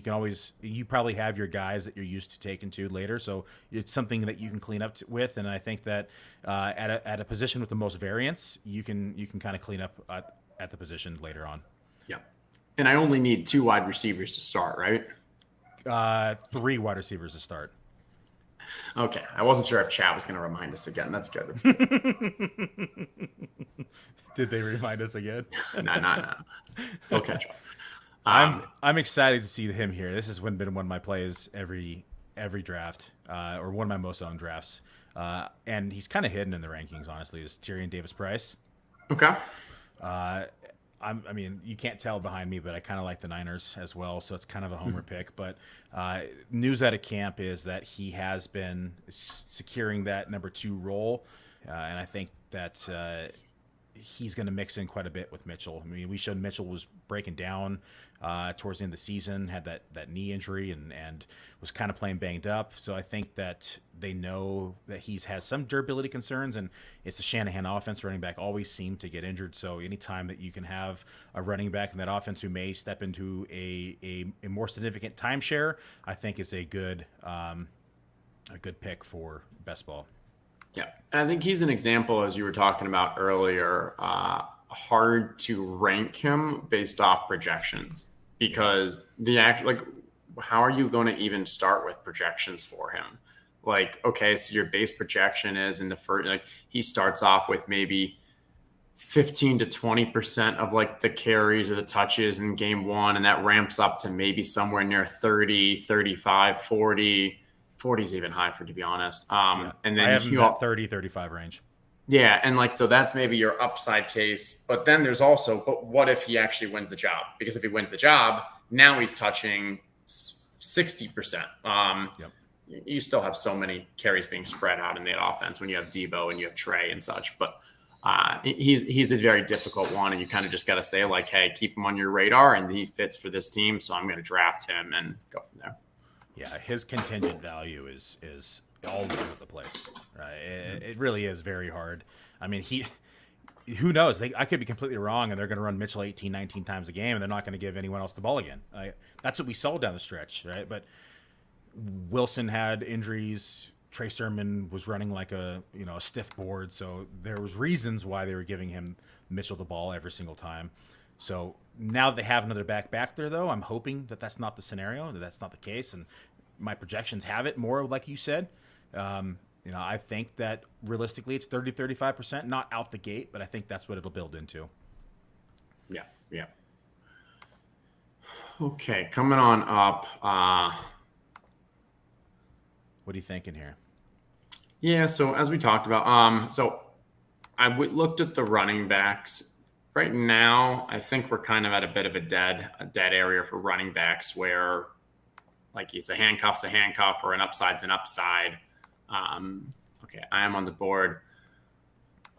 You probably have your guys that you're used to taking to later. So it's something that you can clean up with. And I think that at a position with the most variance, you can kind of clean up at the position later on. Yeah. And I only need 2 wide receivers to start, right? 3 wide receivers to start. Okay. I wasn't sure if chat was going to remind us again. That's good. That's good. Did they remind us again? No. They'll catch up. I'm excited to see him here. This has been one of my plays every draft, or one of my most owned drafts. And he's kind of hidden in the rankings, honestly, is Tyrion Davis-Price. Okay. I mean, you can't tell behind me, but I kind of like the Niners as well, so it's kind of a homer pick. But news out of camp is that he has been securing that number 2 role, and I think that he's going to mix in quite a bit with Mitchell. I mean, we showed Mitchell was breaking down towards the end of the season, had that knee injury, and was kind of playing banged up. So I think that they know that he has some durability concerns, and it's the Shanahan offense. Running back always seem to get injured. So anytime that you can have a running back in that offense who may step into a more significant timeshare, I think is a good pick for best ball. Yeah. And I think he's an example, as you were talking about earlier, hard to rank him based off projections, because how are you going to even start with projections for him? Like, okay, so your base projection is in the first, like, he starts off with maybe 15 to 20% of like the carries or the touches in game 1. And that ramps up to maybe somewhere near 30, 35, 40. 40 is even high, to be honest. And then I have him at 30, 35 range. Yeah. And like, so that's maybe your upside case, but then there's also, but what if he actually wins the job? Because if he wins the job, now he's touching 60%. Yep. You still have so many carries being spread out in the offense when you have Debo and you have Trey and such, but he's a very difficult one. And you kind of just got to say like, hey, keep him on your radar and he fits for this team. So I'm going to draft him and go from there. Yeah, his contingent value is all over the place. Right? It really is very hard. I mean, who knows? I could be completely wrong, and they're going to run Mitchell 18, 19 times a game, and they're not going to give anyone else the ball again. That's what we saw down the stretch, right? But Wilson had injuries. Trey Sermon was running like a stiff board, so there was reasons why they were giving him Mitchell the ball every single time. So now that they have another back there, though, I'm hoping that that's not the scenario, that that's not the case, and my projections have it more like you said. I think that realistically it's 30, 35%, not out the gate, but I think that's what it'll build into. Yeah. Okay, coming on up. What are you thinking here? Yeah, so as we talked about, so I looked at the running backs. Right now, I think we're kind of at a bit of a dead area for running backs where like it's a handcuff or an upside's an upside. Okay, I am on the board.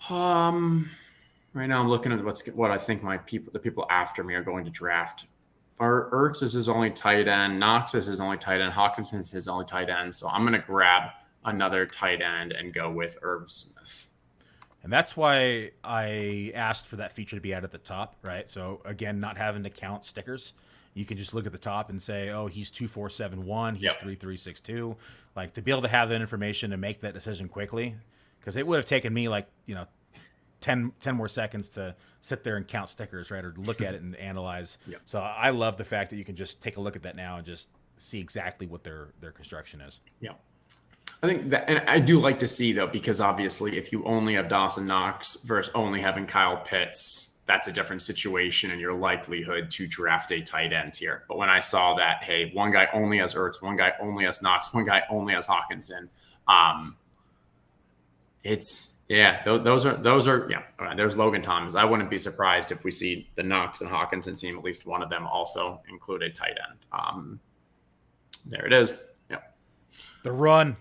Right now I'm looking at what I think the people after me are going to draft. Ertz is his only tight end. Knox is his only tight end. Hawkinson is his only tight end. So I'm going to grab another tight end and go with Irv Smith. And that's why I asked for that feature to be out at the top, right? So again, not having to count stickers. You can just look at the top and say, oh, he's 2.471, he's 3.362. Like, to be able to have that information and make that decision quickly, because it would have taken me 10 more seconds to sit there and count stickers, right? Or look at it and analyze. Yep. So I love the fact that you can just take a look at that now and just see exactly what their construction is. Yeah. I think that, and I do like to see though, because obviously if you only have Dawson Knox versus only having Kyle Pitts, that's a different situation in your likelihood to draft a tight end here. But when I saw that, hey, one guy only has Ertz, one guy only has Knox, one guy only has Hawkinson, those are. All right, there's Logan Thomas. I wouldn't be surprised if we see the Knox and Hawkinson team, at least one of them also include a tight end. There it is. Yeah. The run.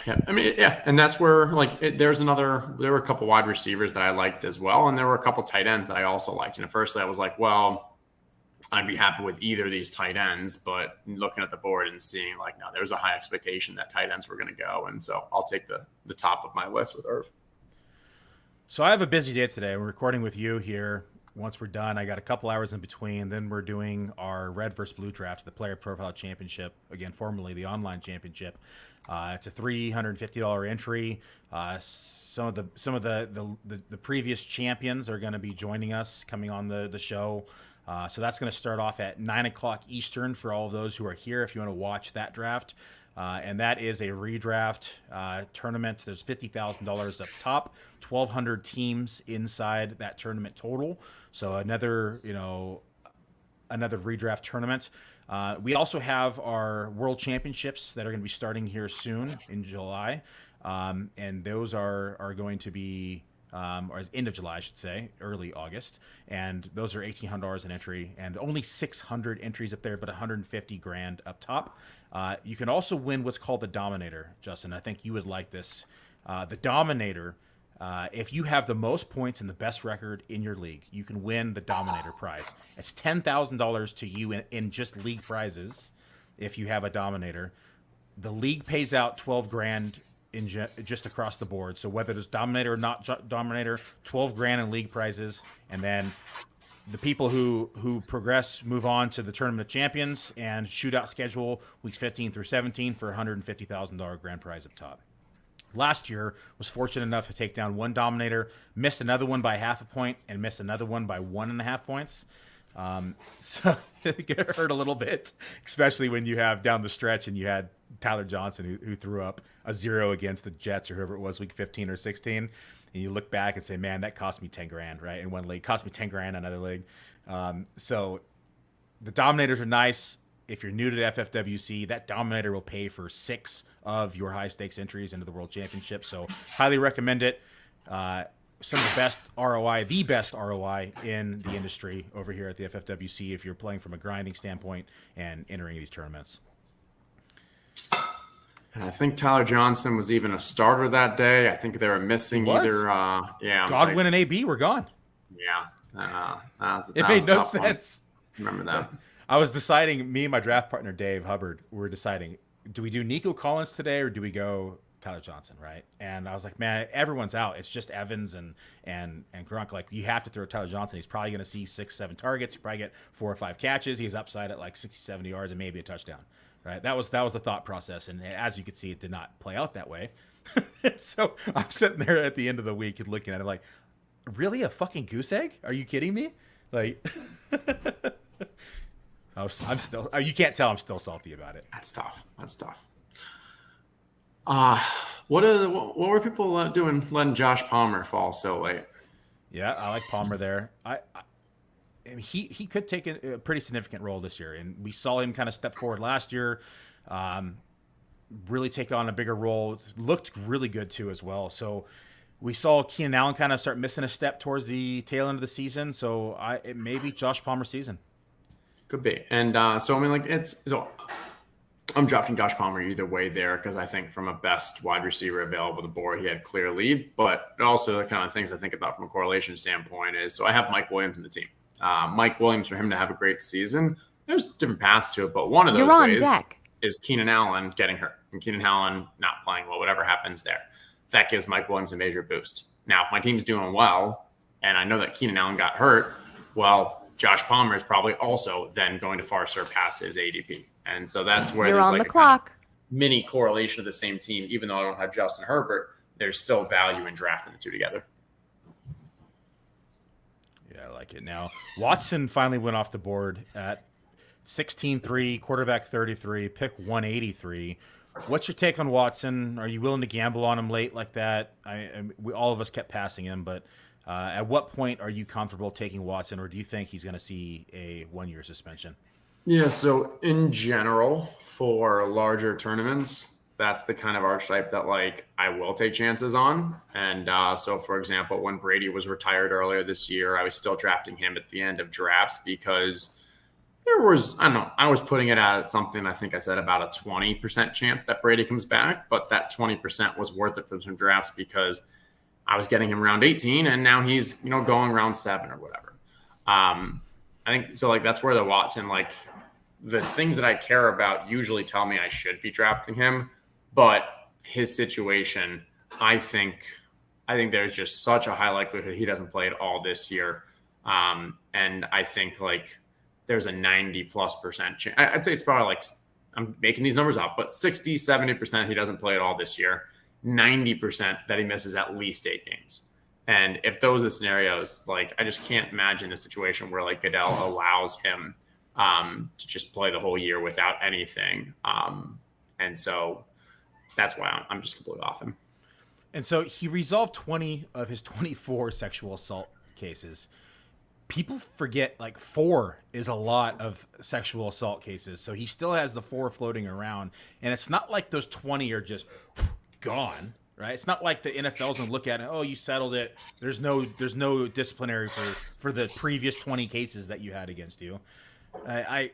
Yeah, I mean, yeah, and that's where there were a couple wide receivers that I liked as well, and there were a couple tight ends that I also liked. And at first, I was like, well, I'd be happy with either of these tight ends, but looking at the board and seeing like, no, there's a high expectation that tight ends were going to go. And so I'll take the top of my list with Irv. So I have a busy day today. We're recording with you here. Once we're done, I got a couple hours in between. Then we're doing our red versus blue draft, the Player Profile Championship, again, formerly the online championship. It's a $350 entry. Some of the previous champions are going to be joining us, coming on the show. So that's going to start off at 9 o'clock Eastern for all of those who are here if you want to watch that draft. And that is a redraft tournament. There's $50,000 up top, 1,200 teams inside that tournament total. So another redraft tournament. We also have our World Championships that are going to be starting here soon in July. And those are going to be or end of July, I should say, early August. And those are $1,800 an entry and only 600 entries up there, but 150 grand up top. You can also win what's called the Dominator, Justin. I think you would like this. The Dominator, if you have the most points and the best record in your league, you can win the Dominator prize. It's $10,000 to you in just league prizes if you have a Dominator. The league pays out 12 grand just across the board. So whether there's Dominator or not Dominator, 12 grand in league prizes. And then the people who progress move on to the Tournament of Champions and shootout schedule weeks 15 through 17 for $150,000 grand prize up top. Last year was fortunate enough to take down one Dominator, missed another one by half a point, and missed another one by 1.5 points. So it hurt a little bit, especially when you have down the stretch and you had Tyler Johnson who threw up a 0 against the Jets or whoever it was, week 15 or 16. And you look back and say, man, that cost me 10 grand, right? In one league, cost me 10 grand in another league. So the Dominators are nice. If you're new to the FFWC, that Dominator will pay for 6 of your high stakes entries into the World Championship. So highly recommend it. Some of the best ROI in the industry over here at the FFWC if you're playing from a grinding standpoint and entering these tournaments. And I think Tyler Johnson was even a starter that day. I think they were missing either. Godwin and AB were gone. Yeah. It made no sense. Remember that. I was deciding, me and my draft partner, Dave Hubbard, were deciding, do we do Nico Collins today or do we go Tyler Johnson, right? And I was like, man, everyone's out. It's just Evans and Gronk. Like, you have to throw Tyler Johnson. He's probably going to see 6-7 targets. He'll probably get 4 or 5 catches. He's upside at like 60-70 yards and maybe a touchdown, right? That was the thought process. And as you could see, it did not play out that way. So I'm sitting there at the end of the week and looking at it like, really, a fucking goose egg? Are you kidding me? Like, I'm still. You can't tell I'm still salty about it. That's tough. What were people doing letting Josh Palmer fall so late? Yeah, I like Palmer there. I mean, he could take a pretty significant role this year, and we saw him kind of step forward last year, really take on a bigger role. Looked really good too as well. So we saw Keenan Allen kind of start missing a step towards the tail end of the season. So it may be Josh Palmer's season. Could be. And so I mean, like I'm drafting Josh Palmer either way there because I think from a best wide receiver available to the board, he had clear lead. But also the kind of things I think about from a correlation standpoint is, so I have Mike Williams in the team. Mike Williams, for him to have a great season, there's different paths to it, but one of those ways is Keenan Allen getting hurt and Keenan Allen not playing well, whatever happens there. That gives Mike Williams a major boost. Now, if my team's doing well and I know that Keenan Allen got hurt, well, Josh Palmer is probably also then going to far surpass his ADP. And so that's where there's like a kind of mini correlation of the same team. Even though I don't have Justin Herbert, there's still value in drafting the two together. Yeah, I like it. Now, Watson finally went off the board at 16-3, quarterback 33, pick 183. What's your take on Watson? Are you willing to gamble on him late like that? All of us kept passing him, but at what point are you comfortable taking Watson, or do you think he's going to see a 1-year suspension? Yeah, so in general, for larger tournaments, that's the kind of archetype that like I will take chances on. And so, for example, when Brady was retired earlier this year, I was still drafting him at the end of drafts because there was, I was putting it at something, I think I said about a 20% chance that Brady comes back, but that 20% was worth it for some drafts because I was getting him round 18 and now he's, going round 7 or whatever. think so. Like that's where the Watson, like the things that I care about usually tell me I should be drafting him, but his situation, I think there's just such a high likelihood he doesn't play at all this year. And I think like there's a 90+% chance. I'd say it's probably like, I'm making these numbers up, but 60, 70% he doesn't play at all this year, 90% that he misses at least 8 games. And if those are scenarios, like I just can't imagine a situation where like Goodell allows him to just play the whole year without anything. And so that's why I'm just completely off him. And so he resolved 20 of his 24 sexual assault cases. People forget like 4 is a lot of sexual assault cases. So he still has the 4 floating around. And it's not like those 20 are just gone, right? It's not like the NFL's going to look at it. Oh, you settled it. There's no disciplinary for the previous 20 cases that you had against you. I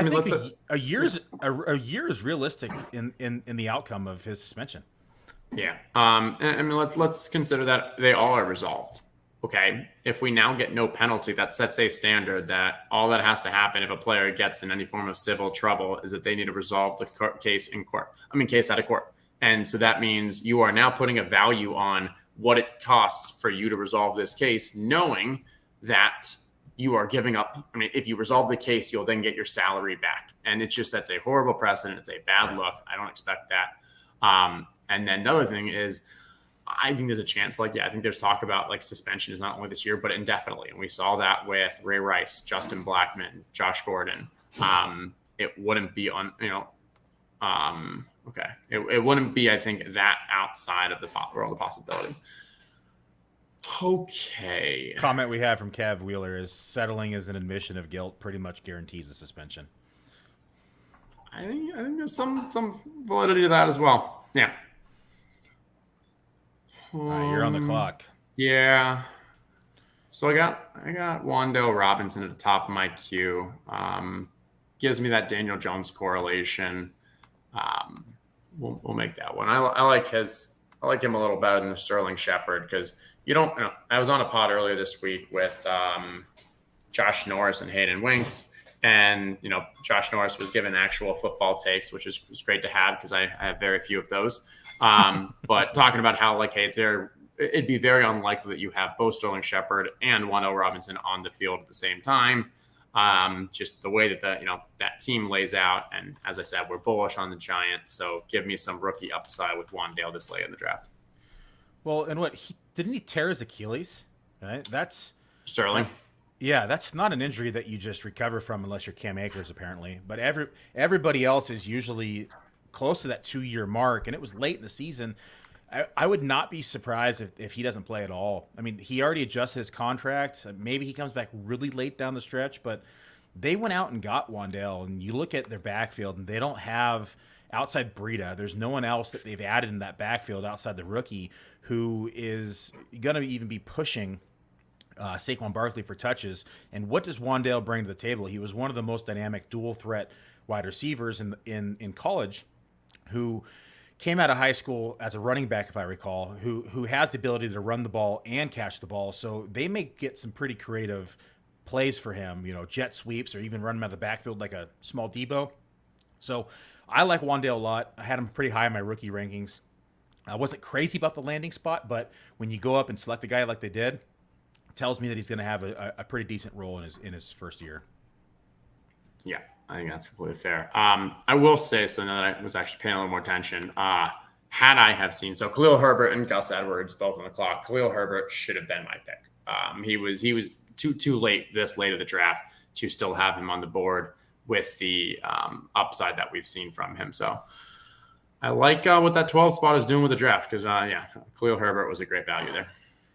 mean, think a year is realistic in the outcome of his suspension. Yeah. I mean, let's consider that they all are resolved. Okay. If we now get no penalty, that sets a standard that all that has to happen if a player gets in any form of civil trouble is that they need to resolve the case in court. Case out of court. And so that means you are now putting a value on what it costs for you to resolve this case, knowing that you are giving up. I mean, if you resolve the case, you'll then get your salary back. And it's just, that's a horrible precedent. It's a bad look. I don't expect that. And then the other thing is, I think there's a chance, like, yeah, I think there's talk about like suspension is not only this year, but indefinitely. And we saw that with Ray Rice, Justin Blackmon, Josh Gordon. It wouldn't be it wouldn't be, I think, that outside of the realm of possibility. Okay. Comment we have from Cav Wheeler is settling as an admission of guilt pretty much guarantees a suspension. I think there's some validity to that as well. Yeah. You're on the clock. Yeah. So I got Wando Robinson at the top of my queue. Gives me that Daniel Jones correlation. We'll make that one. I like him a little better than the Sterling Shepard because I was on a pod earlier this week with Josh Norris and Hayden Winks, and Josh Norris was given actual football takes, which was great to have because I have very few of those. But talking about how like, hey, it'd be very unlikely that you have both Sterling Shepard and Wando Robinson on the field at the same time. Just the way that that team lays out. And as I said, we're bullish on the Giants. So give me some rookie upside with Wandale this late in the draft. Well, and didn't he tear his Achilles? Right. That's Sterling. Yeah. That's not an injury that you just recover from unless you're Cam Akers apparently, but everybody else is usually close to that 2-year mark. And it was late in the season. I would not be surprised if he doesn't play at all. I mean, he already adjusted his contract. Maybe he comes back really late down the stretch, but they went out and got Wandale. And you look at their backfield, and they don't have outside Breida. There's no one else that they've added in that backfield outside the rookie who is going to even be pushing Saquon Barkley for touches. And what does Wandale bring to the table? He was one of the most dynamic dual threat wide receivers in college who came out of high school as a running back, if I recall, who has the ability to run the ball and catch the ball. So they may get some pretty creative plays for him, jet sweeps or even run him out of the backfield like a small Debo. So I like Wandale a lot. I had him pretty high in my rookie rankings. I wasn't crazy about the landing spot, but when you go up and select a guy like they did, it tells me that he's going to have a pretty decent role in his first year. Yeah. I think that's completely fair. I will say, so now that I was actually paying a little more attention, had I have seen, so Khalil Herbert and Gus Edwards both on the clock. Khalil Herbert should have been my pick. He was too late this late of the draft to still have him on the board with the upside that we've seen from him. So I like what that 12 spot is doing with the draft because, Khalil Herbert was a great value there.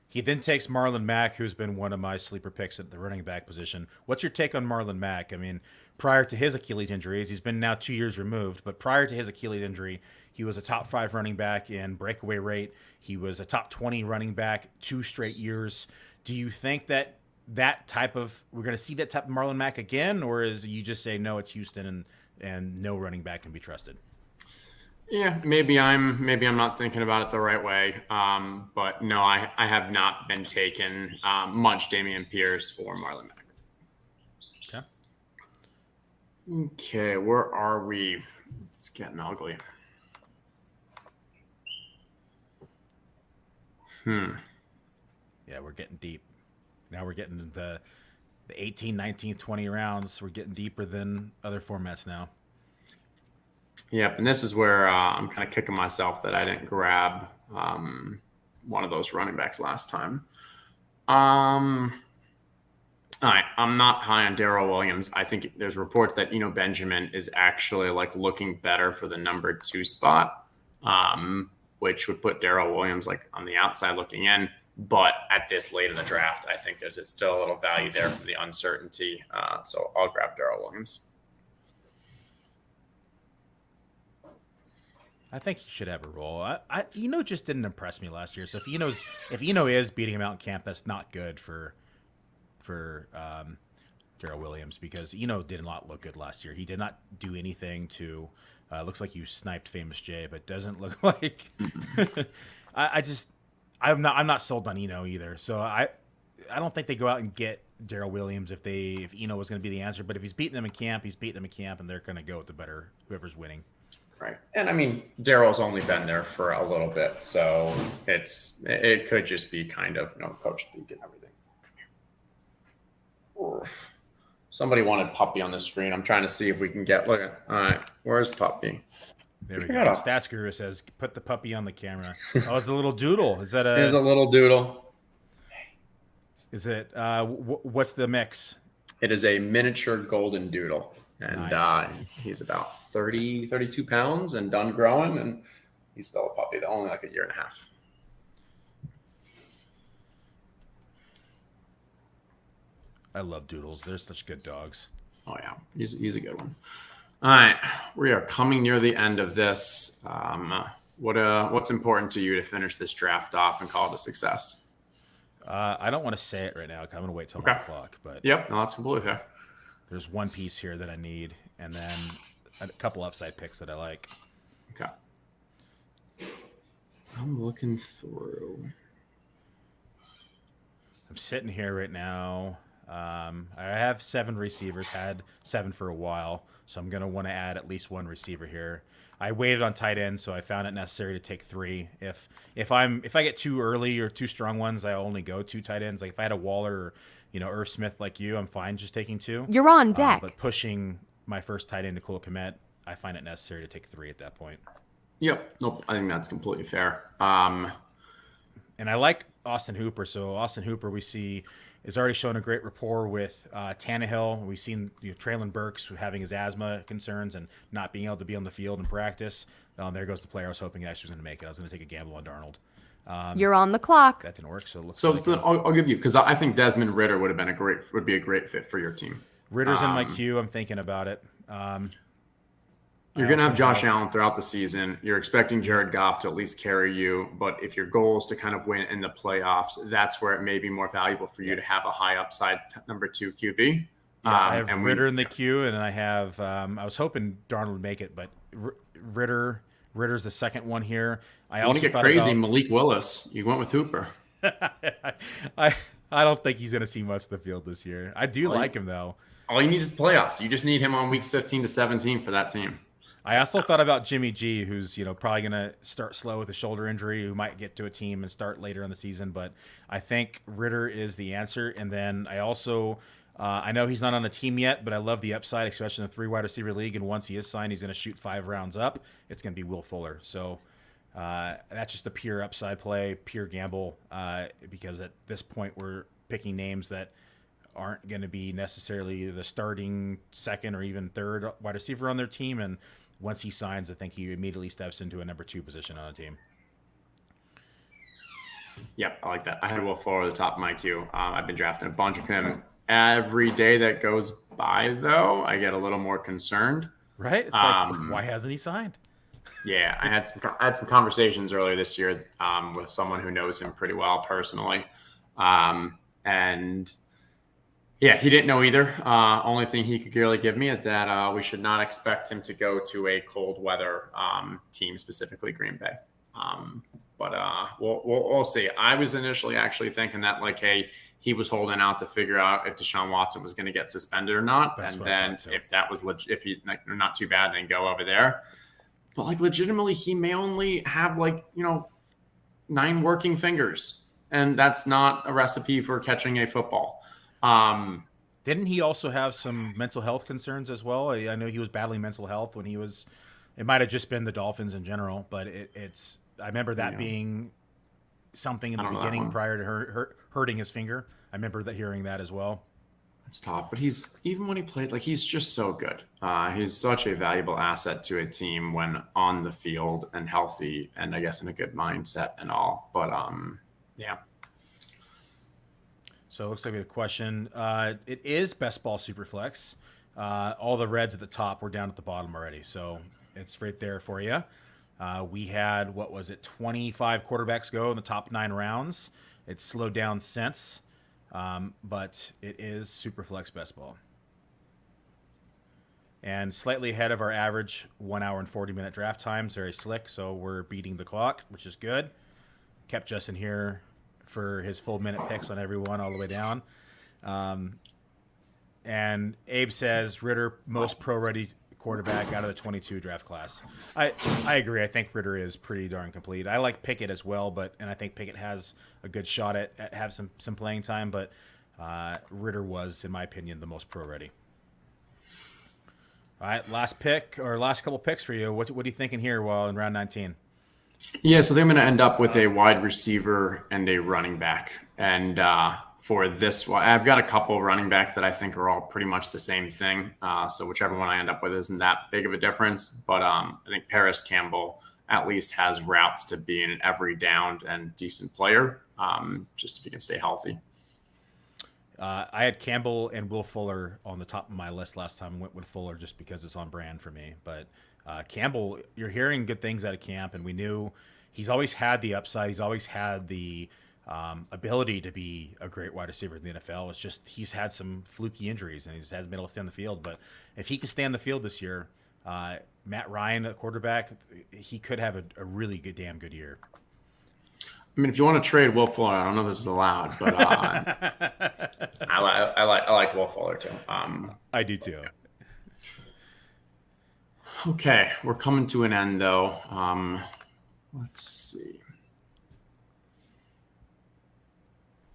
He then takes Marlon Mack, who's been one of my sleeper picks at the running back position. What's your take on Marlon Mack? I mean, prior to his Achilles injuries, he's been now 2 years removed, but prior to his Achilles injury, he was a top 5 running back in breakaway rate. He was a top 20 running back 2 straight years. Do you think that we're going to see that type of Marlon Mack again, or is you just say, no, it's Houston and no running back can be trusted? Yeah, maybe I'm not thinking about it the right way. But no, I have not been taking much Dameon Pierce or Marlon Mack. Okay, where are we? It's getting ugly. Yeah, we're getting deep. Now we're getting the 18, 19, 20 rounds. We're getting deeper than other formats now. Yep, and this is where I'm kind of kicking myself that I didn't grab one of those running backs last time. All right, I'm not high on Daryl Williams. I think there's reports that Benjamin is actually like looking better for the number 2 spot, which would put Daryl Williams like on the outside looking in. But at this late in the draft, I think there's still a little value there for the uncertainty. So I'll grab Daryl Williams. I think he should have a role. Eno just didn't impress me last year. So if Eno is beating him out in camp, that's not good for Daryl Williams, because Eno did not look good last year. He did not do anything to. Looks like you sniped Famous J, but doesn't look like. I'm not sold on Eno either. So I don't think they go out and get Daryl Williams if Eno was going to be the answer. But if he's beating them in camp, and they're going to go with the better whoever's winning. Right. And I mean, Daryl's only been there for a little bit, so it could just be kind of coach speak and everything. Oof. Somebody wanted Puppy on the screen. I'm trying to see if we can get. Look at. All right, where's Puppy? There we go. Stats Guru says, "Put the puppy on the camera." Oh, it's a little doodle. Is that a? It is a little doodle. Is it? What's the mix? It is a miniature golden doodle. And nice. He's about 32 pounds and done growing, and he's still a puppy. Only like a year and a half. I love doodles. They're such good dogs. Oh yeah, he's a good one. All right, we are coming near the end of this. What's important to you to finish this draft off and call it a success? I don't want to say it right now because I'm going to wait till 9 o'clock. But yep, no, that's completely fair. There's one piece here that I need, and then a couple upside picks that I like. Okay. I'm looking through. I'm sitting here right now. I have 7 receivers, had 7 for a while, so I'm going to want to add at least 1 receiver here. I waited on tight end, so I found it necessary to take 3. If I get too early or 2 strong ones, I only go 2 tight ends. Like if I had a Waller or Irv Smith like you, I'm fine just taking 2. You're on deck. But pushing my first tight end to Cole Kmet, I find it necessary to take 3 at that point. Yep. Nope. I think that's completely fair. And I like Austin Hooper. So Austin Hooper, we see, is already showing a great rapport with Tannehill. We've seen Traylon Burks having his asthma concerns and not being able to be on the field in practice. There goes the player I was hoping actually was going to make it. I was going to take a gamble on Darnold. You're on the clock. That didn't work. So I'll give you, because I think Desmond Ridder would be a great fit for your team. Ritter's in my queue. I'm thinking about it. You're going to have Josh Allen throughout the season. You're expecting Jared Goff to at least carry you. But if your goal is to kind of win in the playoffs, that's where it may be more valuable for you to have a high upside number 2 QB. I have Ridder in the queue, and I have I was hoping Darnold would make it, but Ritter's the second one here. I want to get crazy. Malik Willis. You went with Hooper. I don't think he's going to see much of the field this year. I do like him, though. All you need is playoffs. You just need him on weeks 15 to 17 for that team. I also thought about Jimmy G, who's probably going to start slow with a shoulder injury, who might get to a team and start later in the season. But I think Ridder is the answer. And then I also I know he's not on a team yet, but I love the upside, especially in the 3 wide receiver league. And once he is signed, he's going to shoot 5 rounds up. It's going to be Will Fuller. So that's just a pure upside play, pure gamble, because at this point we're picking names that aren't going to be necessarily the starting second or even third wide receiver on their team. And once he signs, I think he immediately steps into a number 2 position on the team. Yep, I like that. I had Will Fuller at the top of my queue. I've been drafting a bunch of him. Every day that goes by, though, I get a little more concerned. Right? It's like, why hasn't he signed? Yeah, I had some conversations earlier this year with someone who knows him pretty well personally. And yeah, he didn't know either. Only thing he could really give me is that we should not expect him to go to a cold weather team, specifically Green Bay. But we'll see. I was initially actually thinking that like, hey, he was holding out to figure out if Deshaun Watson was going to get suspended or not, and then if that was if he like, not too bad, then go over there. But like legitimately, he may only have like 9 working fingers, and that's not a recipe for catching a football. Didn't he also have some mental health concerns as well? I know he was battling mental health when he was. It might have just been the Dolphins in general, but it's. I remember that being something in the beginning prior to hurting his finger. I remember hearing that as well. It's tough, but even when he played, like he's just so good. He's such a valuable asset to a team when on the field and healthy, and I guess in a good mindset and all. But yeah. So it looks like we have a question. It is best ball Superflex. All the reds at the top were down at the bottom already, so it's right there for you. We had 25 quarterbacks go in the top 9 rounds. It's slowed down since. But it is Superflex best ball. And slightly ahead of our average 1 hour and 40-minute draft times. Very slick, so we're beating the clock, which is good. Kept Justin here for his full minute picks on everyone all the way down. And Abe says Ritter, most pro-ready quarterback out of the 22 draft class. I agree. I think Ritter is pretty darn complete. I like Pickett as well, and I think Pickett has a good shot at have some playing time, but Ritter was, in my opinion, the most pro-ready. All right, last couple picks for you. What are you thinking here while in round 19? Yeah, so they're going to end up with a wide receiver and a running back. And for this one, I've got a couple running backs that I think are all pretty much the same thing. So whichever one I end up with isn't that big of a difference. But I think Campbell at least has routes to be an every downed and decent player, just if he can stay healthy. I had Campbell and Will Fuller on the top of my list last time. I went with Fuller just because it's on brand for me. But Campbell, you're hearing good things out of camp, and we knew he's always had the upside. He's always had the ability to be a great wide receiver in the NFL. It's just he's had some fluky injuries, and he just hasn't been able to stay on the field. But if he can stay on the field this year, Matt Ryan, a quarterback, he could have a really damn good year. I mean, if you want to trade Will Fuller, I don't know if this is allowed, but I like Will Fuller too. I do too. Okay, we're coming to an end though. Let's see.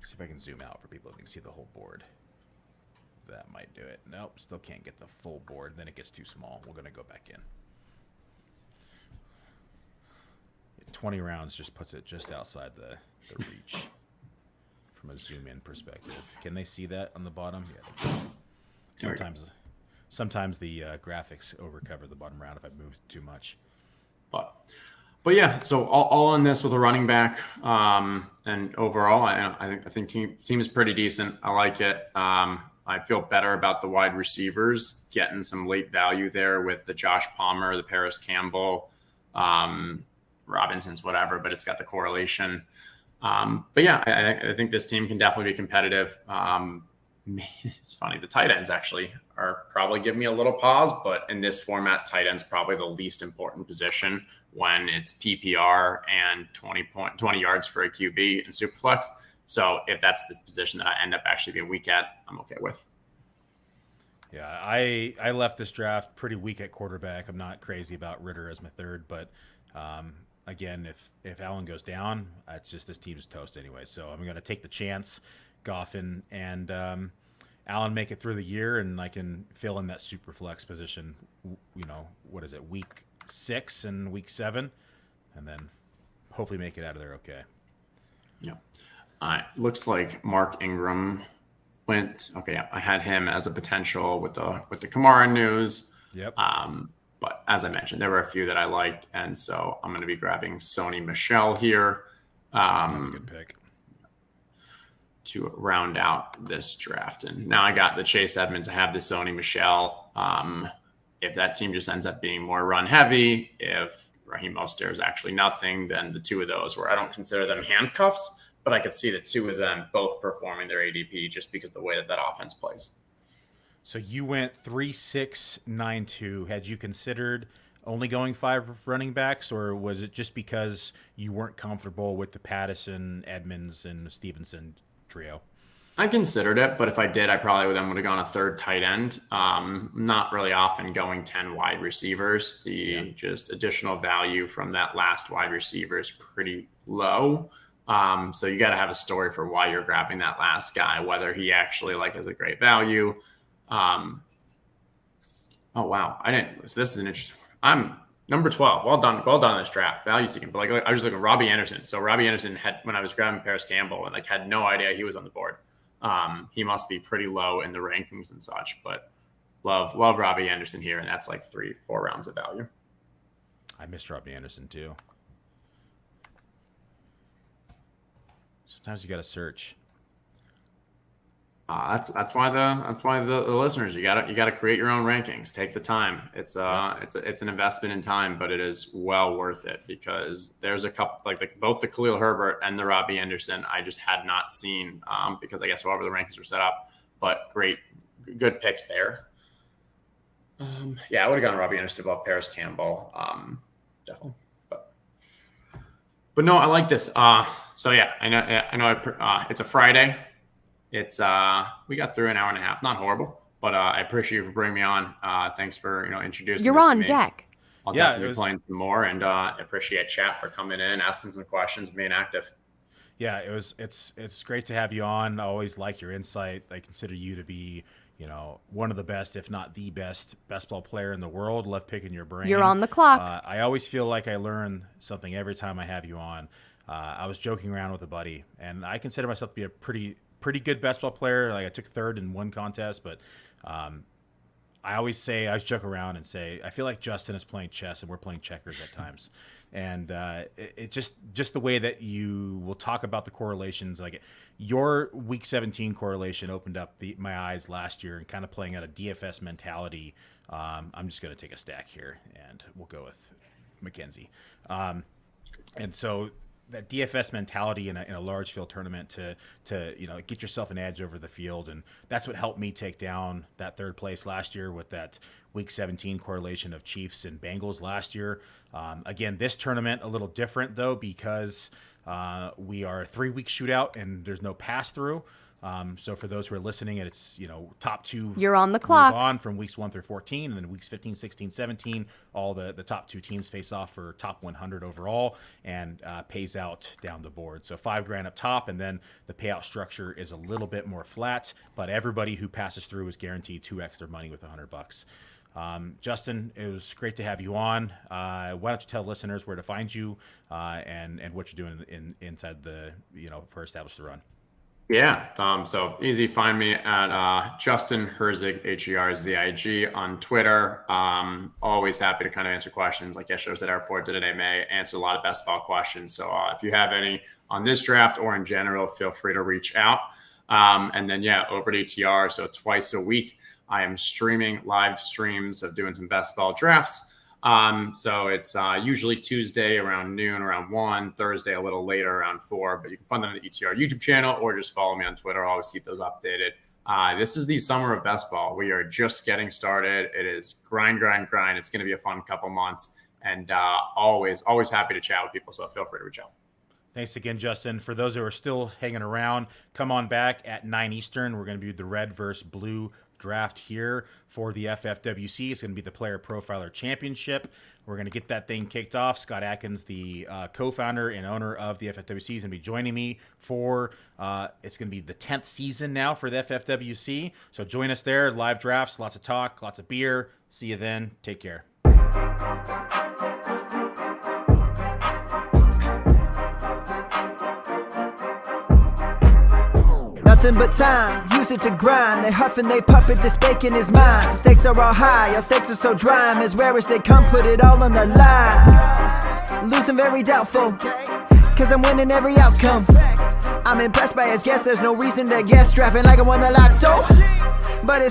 See if I can zoom out for people who can see the whole board. That might do it. Nope, still can't get the full board. Then it gets too small. We're going to go back in. 20 rounds just puts it just outside the reach from a zoom-in perspective. Can they see that on the bottom? Yeah, they can. Sometimes the graphics overcover the bottom round if I move too much. But yeah, so all on this with a running back, and overall, I think team is pretty decent. I like it. I feel better about the wide receivers, getting some late value there with the Josh Palmer, the Paris Campbell, Robinson's, whatever, but it's got the correlation. But yeah, I think this team can definitely be competitive. It's funny. The tight ends actually are probably giving me a little pause, but in this format, tight end's probably the least important position when it's PPR and 20 yards for a QB in Superflex. So if that's this position that I end up actually being weak at, I'm okay with. Yeah, I left this draft pretty weak at quarterback. I'm not crazy about Ritter as my third, but again, if Allen goes down, it's just this team's toast anyway. So I'm going to take the chance. Goff and Allen make it through the year, and I can fill in that super flex position. What is it, week 6 and week 7, and then hopefully make it out of there okay. Yeah. Looks like Mark Ingram went. Okay, yeah, I had him as a potential with the Kamara news. Yep. But as I mentioned, there were a few that I liked, and so I'm going to be grabbing Sony Michel here. That's a good pick. To round out this draft. And now I got the Chase Edmonds. I have the Sony Michel. If that team just ends up being more run heavy, if Raheem Mostert is actually nothing, then the two of those where I don't consider them handcuffs, but I could see the two of them both performing their ADP just because of the way that offense plays. So you went 3-6-9-2. Had you considered only going 5 running backs, or was it just because you weren't comfortable with the Pattison, Edmonds, and Stevenson trio? I considered it, but if I did, I probably would have gone a third tight end. Not really often going 10 wide receivers. Just additional value from that last wide receiver is pretty low. So you got to have a story for why you're grabbing that last guy, whether he actually is a great value. Oh wow, I didn't. So this is an interesting. I'm number 12. Well done in this draft, value seeking. But I was looking at Robbie Anderson. So Robbie Anderson had, when I was grabbing Paris Campbell, and had no idea he was on the board. He must be pretty low in the rankings and such, but love Robbie Anderson here, and that's 3-4 rounds of value. I missed Robbie Anderson too. Sometimes you got to search. That's why the listeners, you gotta create your own rankings. Take the time. It's an investment in time, but it is well worth it, because there's a couple both the Khalil Herbert and the Robbie Anderson I just had not seen, because I guess however the rankings were set up, but good picks there. I would have gone Robbie Anderson above Paris Campbell, definitely. But no, I like this. So yeah, I know. It's a Friday. It's we got through an hour and a half. Not horrible, but I appreciate you for bringing me on. Thanks for introducing. You're this to on me. deck. I'll definitely be playing some more, and appreciate chat for coming in, asking some questions, being active. Yeah, it's great to have you on. I always like your insight. I consider you to be, one of the best, if not the best ball player in the world. Love picking your brain. You're on the clock. I always feel like I learn something every time I have you on. I was joking around with a buddy, and I consider myself to be a pretty good ball player. I took third in one contest, but I always joke around and say, I feel like Justin is playing chess and we're playing checkers at times. And it just the way that you will talk about the correlations, your week 17 correlation opened up my eyes last year, and kind of playing out a DFS mentality. I'm just going to take a stack here and we'll go with Mackenzie. And so that DFS mentality in a large field tournament to get yourself an edge over the field, and that's what helped me take down that third place last year with that week 17 correlation of Chiefs and Bengals last year. Again, this tournament a little different though, because we are a 3-week shootout and there's no pass through. So for those who are listening, it's, top 2. You're on the clock. Move on from weeks 1 through 14, and then weeks 15, 16, 17, all the top 2 teams face off for top 100 overall, and pays out down the board. So $5,000 up top, and then the payout structure is a little bit more flat, but everybody who passes through is guaranteed 2x their money with $100. Justin, it was great to have you on. Why don't you tell listeners where to find you, and what you're doing inside the for Establish the Run. Yeah. So easy. Find me at Justin Herzig, Herzig on Twitter. Always happy to kind of answer questions. Like yesterday I was at airport, did an AMA, answered a lot of best ball questions. So if you have any on this draft or in general, feel free to reach out. And then, over to ETR. So twice a week, I am streaming live streams of doing some best ball drafts. So it's usually Tuesday around noon, around 1, Thursday a little later around 4, but you can find that on the ETR YouTube channel or just follow me on Twitter. I'll always keep those updated. This is the summer of best ball. We are just getting started. It is grind. It's going to be a fun couple months, and always happy to chat with people. So feel free to reach out. Thanks again, Justin. For those who are still hanging around, come on back at 9 Eastern. We're going to do the red versus blue draft here for the FFWC. It's going to be the Player Profiler Championship. We're going to get that thing kicked off. Scott Atkins, the co-founder and owner of the FFWC, is going to be joining me for it's going to be the 10th season now for the FFWC. So join us there. Live drafts, lots of talk, lots of beer. See you then. Take care. Nothing but time, use it to grind. They huff and they puff it, this bacon is mine. Stakes are all high, your stakes are so dry. I'm as rare as they come, put it all on the line. Losing very doubtful, cause I'm winning every outcome. I'm impressed by his guess, there's no reason to guess. Drafting like I won the lotto, but it's